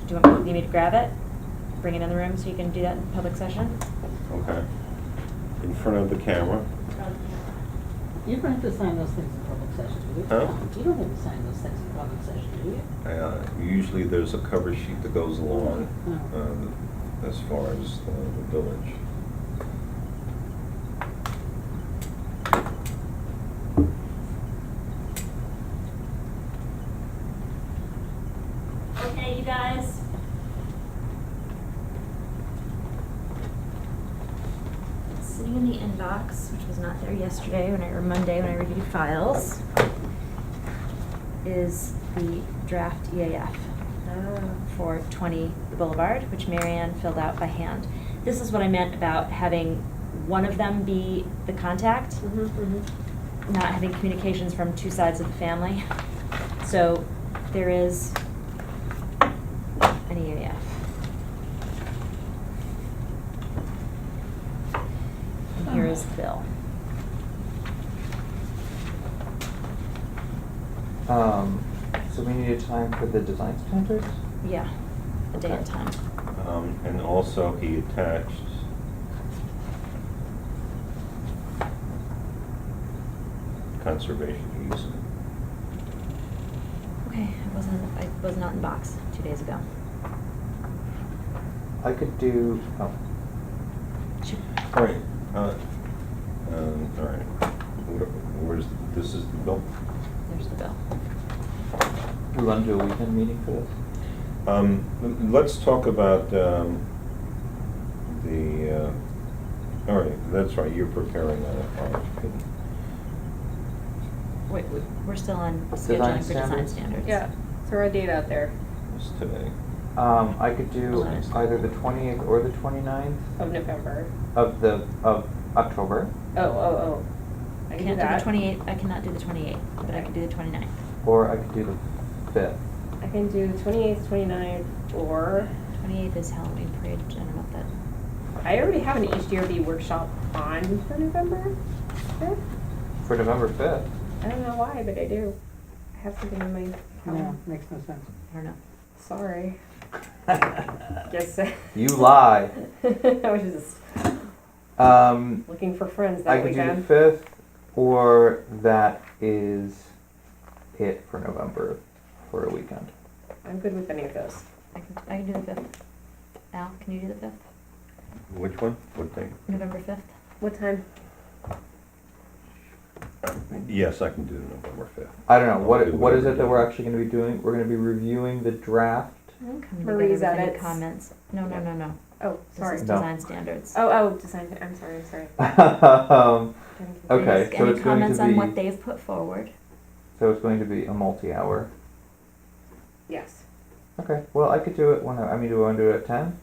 Speaker 1: Do you need me to grab it? Bring it in the room so you can do that in public session?
Speaker 2: Okay. In front of the camera.
Speaker 3: You don't have to sign those things in public session, do you?
Speaker 2: Huh?
Speaker 3: You don't have to sign those things in public session, do you?
Speaker 2: Usually there's a cover sheet that goes along
Speaker 3: Oh.
Speaker 2: as far as the village.
Speaker 1: Okay, you guys. Sitting in the inbox, which was not there yesterday or Monday when I reviewed files, is the draft EAF for 20 Boulevard, which Marianne filled out by hand. This is what I meant about having one of them be the contact, not having communications from two sides of the family. So there is an EAF. And here is the bill.
Speaker 6: So we need a time for the design standards?
Speaker 1: Yeah, a day and
Speaker 6: Okay.
Speaker 1: time.
Speaker 2: And also he attached conservation easement.
Speaker 1: Okay, I was not in box 2 days ago.
Speaker 6: I could do, oh,
Speaker 1: Shoot.
Speaker 2: All right, all right. Where's, this is the bill?
Speaker 1: There's the bill.
Speaker 6: we want to do a weekend meeting for this?
Speaker 2: Let's talk about all right, that's right, you're preparing a RFP.
Speaker 1: Wait, we're still on
Speaker 6: Design
Speaker 1: scheduling for design
Speaker 6: standards?
Speaker 1: standards.
Speaker 5: Yeah, throw a date out there
Speaker 2: It's today.
Speaker 6: I could do
Speaker 1: Nice.
Speaker 6: either the 28th or the 29th
Speaker 5: of November.
Speaker 6: of October.
Speaker 5: Oh. I
Speaker 1: I
Speaker 5: can do
Speaker 1: can't do
Speaker 5: that.
Speaker 1: the 28th, I cannot do the 28th, but I can do the 29th.
Speaker 7: or I could do the 5th.
Speaker 5: I can do 28th, 29th, or
Speaker 1: 28th is Halloween parade, I don't know if that,
Speaker 5: I already have an HDRB workshop on for November 5th.
Speaker 7: For November 5th?
Speaker 5: I don't know why, but I do. I have something in my
Speaker 3: No,
Speaker 5: calendar.
Speaker 3: makes no sense.
Speaker 1: I don't know.
Speaker 5: Sorry. Guess
Speaker 7: You lie.
Speaker 5: I was just looking for friends
Speaker 7: I
Speaker 5: that
Speaker 7: could do the
Speaker 5: weekend.
Speaker 7: 5th, or that is it for November for a weekend.
Speaker 5: I'm good with any of those.
Speaker 1: I can do the 5th. Al, can you do the 5th?
Speaker 2: Which one? What day?
Speaker 1: November 5th?
Speaker 5: What time?
Speaker 2: Yes, I can do November 5th.
Speaker 7: I don't know, what
Speaker 2: Okay,
Speaker 7: what is
Speaker 2: whatever
Speaker 7: it that
Speaker 2: day.
Speaker 7: we're actually gonna be doing? We're gonna be reviewing the draft.
Speaker 1: Coming
Speaker 5: Marie's
Speaker 1: together with any
Speaker 5: edits.
Speaker 1: comments. No.
Speaker 5: Oh,
Speaker 1: This
Speaker 5: sorry.
Speaker 1: is
Speaker 7: No.
Speaker 1: design standards.
Speaker 5: Oh, design. I'm sorry. Getting confused.
Speaker 7: Okay,
Speaker 1: Any
Speaker 7: so it's going
Speaker 1: comments
Speaker 7: to
Speaker 1: on
Speaker 7: be-
Speaker 1: what they've put forward?
Speaker 7: So it's going to be a multi-hour.
Speaker 5: Yes.
Speaker 7: Okay, well, I could do it when, I mean, do I want to do it at 10?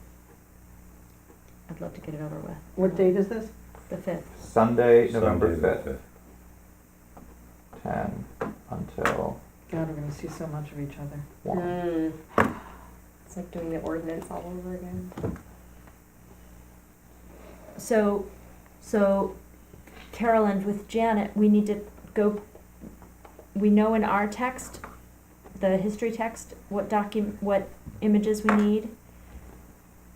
Speaker 1: I'd love to get it over with.
Speaker 3: What date is this?
Speaker 1: The 5th.
Speaker 7: Sunday, November
Speaker 2: Sunday the
Speaker 7: 5th, 10 until
Speaker 3: God, we're gonna see so much of each other.
Speaker 7: 1.
Speaker 5: It's like doing the ordinance all over again.
Speaker 1: So Carolyn, with Janet, we need to go, we know in our text, the history text, what images we need.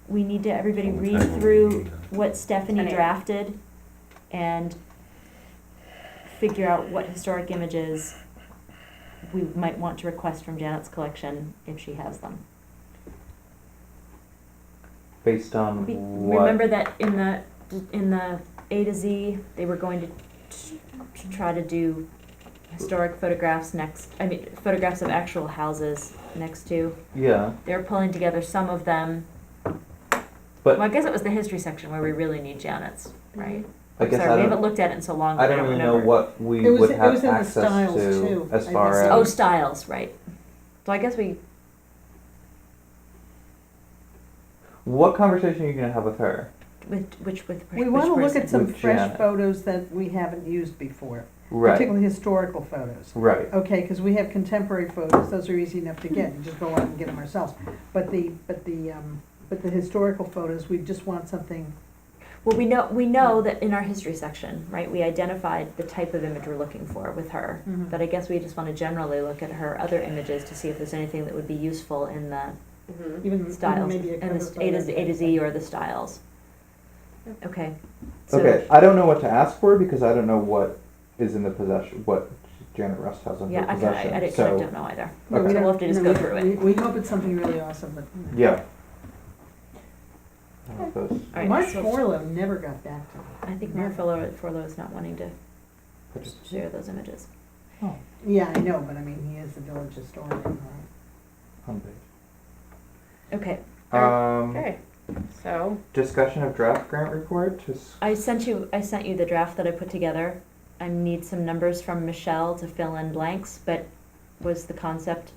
Speaker 1: We need to, everybody
Speaker 2: What
Speaker 1: read
Speaker 2: time will
Speaker 1: through
Speaker 2: we need?
Speaker 1: what Stephanie
Speaker 5: 10 a.m.
Speaker 1: drafted and figure out what historic images we might want to request from Janet's collection if she has them.
Speaker 7: Based on what?
Speaker 1: Remember that in the A to Z, they were going to try to do historic photographs photographs of actual houses next to.
Speaker 7: Yeah,
Speaker 1: They were pulling together some of them.
Speaker 7: but
Speaker 1: Well, I guess it was the history section where we really need Janet's, right?
Speaker 7: I guess
Speaker 1: Sorry, we
Speaker 7: I
Speaker 1: haven't
Speaker 7: don't,
Speaker 1: looked at it in so long
Speaker 7: I
Speaker 1: that I
Speaker 7: don't
Speaker 1: don't
Speaker 7: really know
Speaker 1: remember.
Speaker 7: what we
Speaker 3: It was-
Speaker 7: would
Speaker 3: it
Speaker 7: have
Speaker 3: was in the
Speaker 7: access
Speaker 3: styles,
Speaker 7: to
Speaker 3: too.
Speaker 7: as
Speaker 3: I
Speaker 7: far
Speaker 3: missed it.
Speaker 7: as.
Speaker 1: Oh, styles, right. So I guess we,
Speaker 7: What conversation are you gonna have with her?
Speaker 1: with which
Speaker 3: We wanna look at some
Speaker 7: With
Speaker 3: fresh
Speaker 7: Janet.
Speaker 3: photos that we haven't used before,
Speaker 7: Right,
Speaker 3: particularly historical photos.
Speaker 7: right.
Speaker 3: Okay, because we have contemporary photos, those are easy enough to get, you just go out and get them ourselves. But the historical photos, we just want something,
Speaker 1: well, we know that in our history section, right, we identified the type of image we're looking for with her.
Speaker 3: Mhm.
Speaker 1: But I guess we just want to generally look at her other images to see if there's anything that would be useful in the
Speaker 3: even
Speaker 1: styles,
Speaker 3: maybe a
Speaker 1: in
Speaker 3: cover
Speaker 1: the
Speaker 3: photo.
Speaker 1: A to Z or the styles. Okay. So,
Speaker 7: Okay, I don't know what to ask for because I don't know what is in the possession, what Janet Rust has in
Speaker 1: yeah,
Speaker 7: her
Speaker 1: I
Speaker 7: possession.
Speaker 1: kind of
Speaker 7: So,
Speaker 1: don't know either.
Speaker 3: No, we
Speaker 1: So
Speaker 3: don't-
Speaker 1: we'll have to just
Speaker 3: no,
Speaker 1: go through it.
Speaker 3: We hope it's something really awesome, but.
Speaker 7: yeah. I don't know if those-
Speaker 1: All right,
Speaker 3: Mark
Speaker 1: so-
Speaker 3: Forlow never got back to me.
Speaker 1: I think Mark Forlow is not wanting to share those images.
Speaker 7: Oh,
Speaker 3: Yeah, I know, but I mean, he is the village historian, right?
Speaker 7: on page.
Speaker 1: Okay.
Speaker 5: Okay. So
Speaker 7: Discussion of draft grant report, just,
Speaker 1: I sent you the draft that I put together. I need some numbers from Michelle to fill in blanks, but was the concept,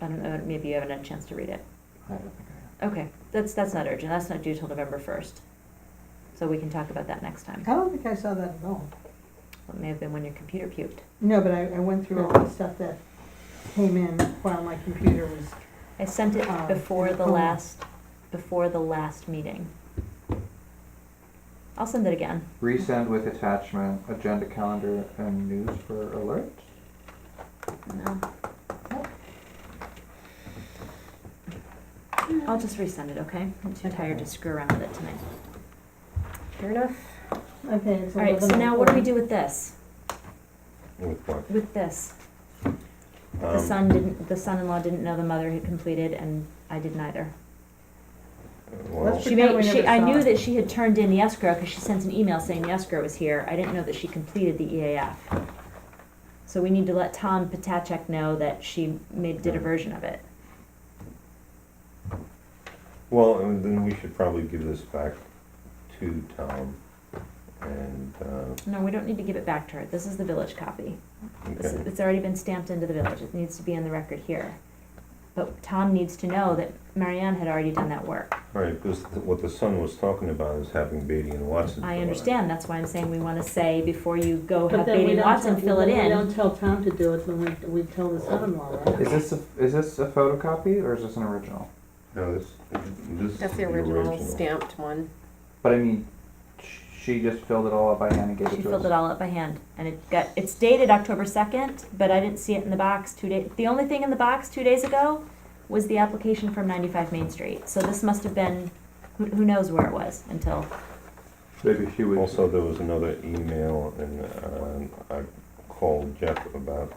Speaker 1: I don't know, maybe you haven't had a chance to read it.
Speaker 7: I don't think I have.
Speaker 1: Okay, that's not urgent, that's not due till November 1st. So we can talk about that next time.
Speaker 3: I don't think I saw that at all.
Speaker 1: It may have been when your computer puked.
Speaker 3: No, but I went through all the stuff that came in while my computer was,
Speaker 1: I sent it
Speaker 3: Oh,
Speaker 1: before the
Speaker 3: cool.
Speaker 1: last meeting. I'll send it again.
Speaker 7: Resend with attachment, agenda calendar and news for alert.
Speaker 1: No. I'll just resend it, okay? I'm too tired to screw around with it tonight.
Speaker 5: fair enough.
Speaker 3: okay, it's
Speaker 1: All right, so now what do we do with this?
Speaker 2: With what?
Speaker 1: With this? The
Speaker 2: Um,
Speaker 1: son-in-law didn't know the mother had completed, and I didn't either.
Speaker 2: Well,
Speaker 3: Let's
Speaker 1: She
Speaker 3: pretend we
Speaker 1: made,
Speaker 3: never
Speaker 1: I
Speaker 3: saw
Speaker 1: knew
Speaker 3: it.
Speaker 1: that she had turned in the escrow, because she sent an email saying the escrow was here. I didn't know that she completed the EAF. So we need to let Tom Potacek know that she did a version of it.
Speaker 2: well, and then we should probably give this back to Tom and,
Speaker 1: No, we don't need to give it back to her. This is the village copy.
Speaker 2: okay.
Speaker 1: It's already been stamped into the village. It needs to be on the record here. But Tom needs to know that Marianne had already done that work.
Speaker 2: Right, because what the son was talking about is having Beatty and Watson.
Speaker 1: I
Speaker 2: fill it.
Speaker 1: understand, that's why I'm saying we wanna say before you go
Speaker 3: But
Speaker 1: have
Speaker 3: then we
Speaker 1: Beatty and
Speaker 3: don't
Speaker 1: Watson
Speaker 3: tell-
Speaker 1: fill it
Speaker 3: We don't
Speaker 1: in.
Speaker 3: tell Tom to do it, when we tell the son-in-law, right?
Speaker 7: Is this a photocopy or is this an original?
Speaker 2: No, this is
Speaker 5: That's the original stamped one.
Speaker 7: But I mean, she just filled it all up by hand and gave it to
Speaker 1: She
Speaker 7: us.
Speaker 1: filled it all up by hand, and it's dated October 2nd, but I didn't see it in the box 2 days. The only thing in the box 2 days ago was the application from 95 Main Street. So this must have been, who knows where it was until,
Speaker 7: Maybe she was.
Speaker 2: Also, there was another email, and I called Jeff about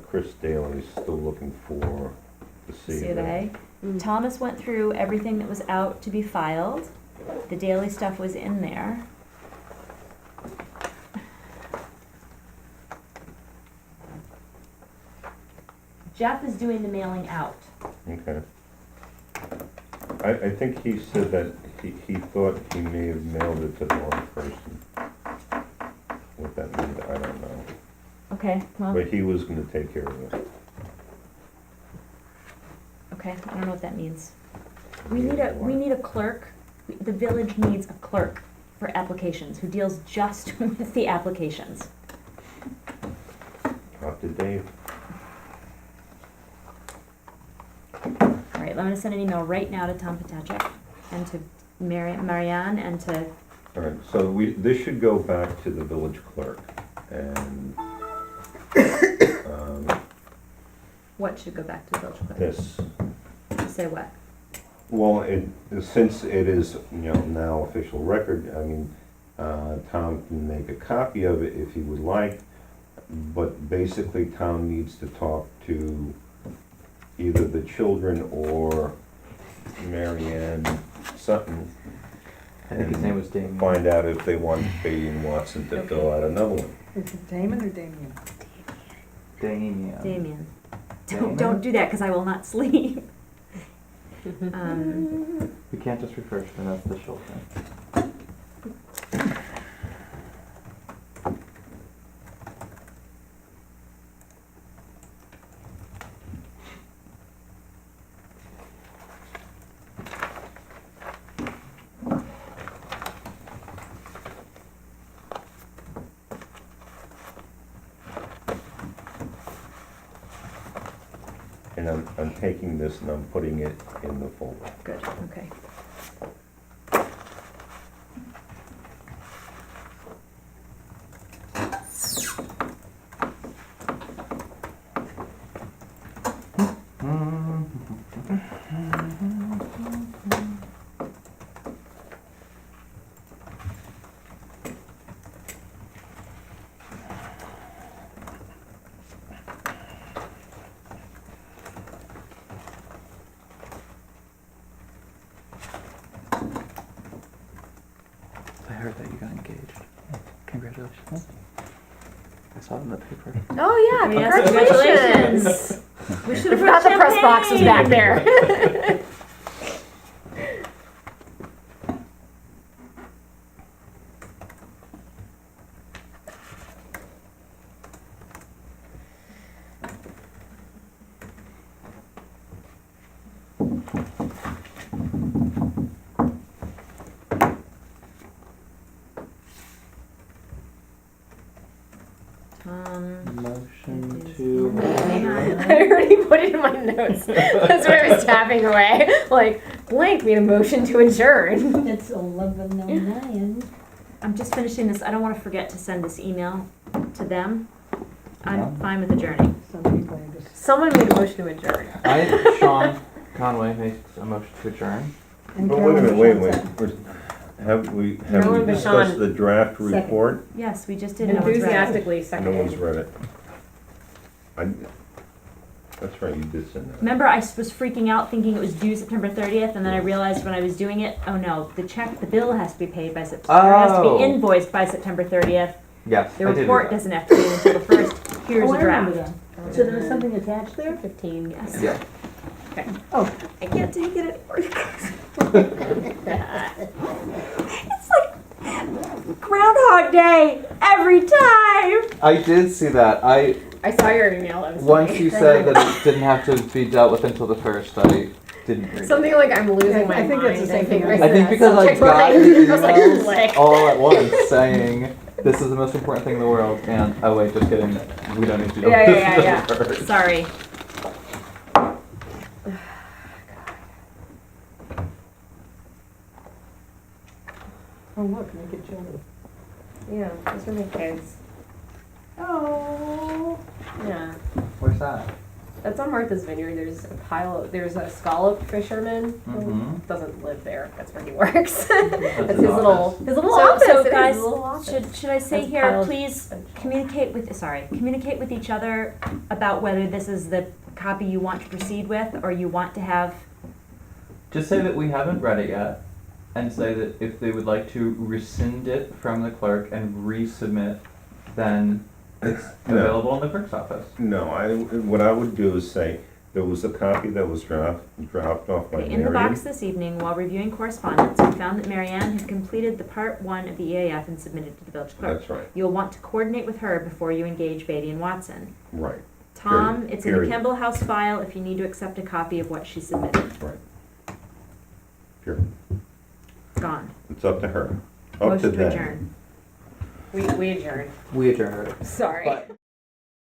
Speaker 2: Chris Daly still looking for the C of A.
Speaker 1: Thomas went through everything that was out to be filed. The daily stuff was in there. Jeff is doing the mailing out.
Speaker 2: Okay. I think he said that he thought he may have mailed it to the wrong person. What that means, I don't know.
Speaker 1: Okay, well,
Speaker 2: But he was gonna take care of it.
Speaker 1: okay, I don't know what that means. We need a clerk. The village needs a clerk for applications who deals just with the applications.
Speaker 2: Talk to Dave.
Speaker 1: All right, I'm gonna send an email right now to Tom Potacek and to Marianne and to,
Speaker 2: All right, so this should go back to the village clerk, and,
Speaker 1: what should go back to the village clerk?
Speaker 2: this,
Speaker 1: Say what?
Speaker 2: well, since it is, now official record, I mean, Tom can make a copy of it if he would like, but basically Tom needs to talk to either the children or Marianne Sutton.
Speaker 7: I think his name was Damien.
Speaker 2: Find out if they want Beatty and Watson to fill out another one.
Speaker 3: Is it Damon or Damien?
Speaker 7: Damien.
Speaker 1: Damien.
Speaker 7: Damien?
Speaker 1: Don't do that, because I will not sleep.
Speaker 7: You can't just refer to them as the children.
Speaker 2: And I'm taking this and I'm putting it in the folder.
Speaker 1: Good, okay.
Speaker 7: I heard that you got engaged. Congratulations. I saw it in the paper.
Speaker 5: Oh, yeah,
Speaker 1: Yes,
Speaker 5: congratulations.
Speaker 1: We should
Speaker 5: I
Speaker 1: have
Speaker 5: forgot the press box was back there.
Speaker 7: Motion to.
Speaker 5: I already put it in my notes. That's why I was tapping away. Like, blank made a motion to adjourn.
Speaker 3: It's 11:09.
Speaker 1: I'm just finishing this. I don't want to forget to send this email to them. I'm fine with adjourning.
Speaker 3: Some people are just.
Speaker 5: Someone made a motion to adjourn.
Speaker 7: Sean Conway makes a motion to adjourn.
Speaker 3: and
Speaker 2: But wait a minute,
Speaker 3: Carolyn
Speaker 2: wait.
Speaker 3: Johnson.
Speaker 2: Have we
Speaker 5: Carolyn
Speaker 2: discussed
Speaker 5: Bashon.
Speaker 2: the draft
Speaker 3: Second.
Speaker 2: report?
Speaker 1: Yes, we just did. No one's read it.
Speaker 5: Enthusiastically
Speaker 2: No one's
Speaker 5: seconded.
Speaker 2: read it. That's right, you did send that.
Speaker 1: Remember, I was freaking out thinking it was due September 30th, and then I realized when I was doing it, oh no, the bill has to be paid by September, has to
Speaker 7: Oh.
Speaker 1: be invoiced by September 30th.
Speaker 7: Yes,
Speaker 1: The
Speaker 7: I did read
Speaker 1: report
Speaker 7: that.
Speaker 1: doesn't have to be until the first. Here's
Speaker 3: Oh,
Speaker 1: a
Speaker 3: I remember
Speaker 1: draft.
Speaker 3: that. So there's something attached there?
Speaker 5: 15,
Speaker 1: Yes.
Speaker 7: Yeah.
Speaker 3: Oh,
Speaker 1: I can't take it anymore. It's like Groundhog Day every time.
Speaker 7: I did see that.
Speaker 5: I saw your email, I was
Speaker 7: Once
Speaker 5: like-
Speaker 7: you said that it didn't have to be dealt with until the first study, didn't read it.
Speaker 5: Something like I'm losing my
Speaker 3: I think that's the
Speaker 5: mind,
Speaker 3: same thing I
Speaker 7: I think
Speaker 3: Yeah,
Speaker 7: because I
Speaker 5: subject
Speaker 7: got
Speaker 5: line.
Speaker 7: the
Speaker 5: I was like,
Speaker 7: emails
Speaker 5: click.
Speaker 7: all at once saying, this is the most important thing in the world, and, oh wait, just kidding, we don't need to do
Speaker 5: Yeah,
Speaker 7: this
Speaker 5: yeah,
Speaker 7: until
Speaker 5: yeah,
Speaker 7: the first.
Speaker 1: Sorry.
Speaker 3: Oh, look, make it jelly.
Speaker 5: Yeah, those are my kids.
Speaker 3: Oh.
Speaker 5: Yeah.
Speaker 7: Where's that?
Speaker 5: That's on Martha's Vineyard. There's a scallop fisherman who
Speaker 8: Mhm.
Speaker 5: doesn't live there. That's where he works.
Speaker 8: That's
Speaker 5: That's
Speaker 8: his
Speaker 5: his little
Speaker 8: office.
Speaker 5: office.
Speaker 1: So
Speaker 5: It is
Speaker 1: guys,
Speaker 5: his little office.
Speaker 1: should I say
Speaker 5: That's
Speaker 1: here,
Speaker 5: piled
Speaker 1: please
Speaker 5: vegetable.
Speaker 1: communicate with each other about whether this is the copy you want to proceed with, or you want to have,
Speaker 8: Just say that we haven't read it yet, and say that if they would like to rescind it from the clerk and resubmit, then it's
Speaker 2: No.
Speaker 8: available in the clerk's office.
Speaker 2: No, what I would do is say, there was a copy that was dropped off by
Speaker 1: in the
Speaker 2: Marion.
Speaker 1: box this evening, while reviewing correspondence, we found that Mary Ann had completed the part 1 of the EAF and submitted to the village clerk.
Speaker 2: That's right,
Speaker 1: You'll want to coordinate with her before you engage Beatty and Watson.
Speaker 2: right,
Speaker 1: Tom,
Speaker 2: Period.
Speaker 1: it's in the
Speaker 2: Period.
Speaker 1: Campbell House file if you need to accept a copy of what she submitted.
Speaker 2: right. Sure,
Speaker 1: Gone.
Speaker 2: it's up to her, up to
Speaker 1: Motion to
Speaker 2: them.
Speaker 1: adjourn.
Speaker 5: We adjourned.
Speaker 7: We adjourned.
Speaker 5: Sorry.
Speaker 7: But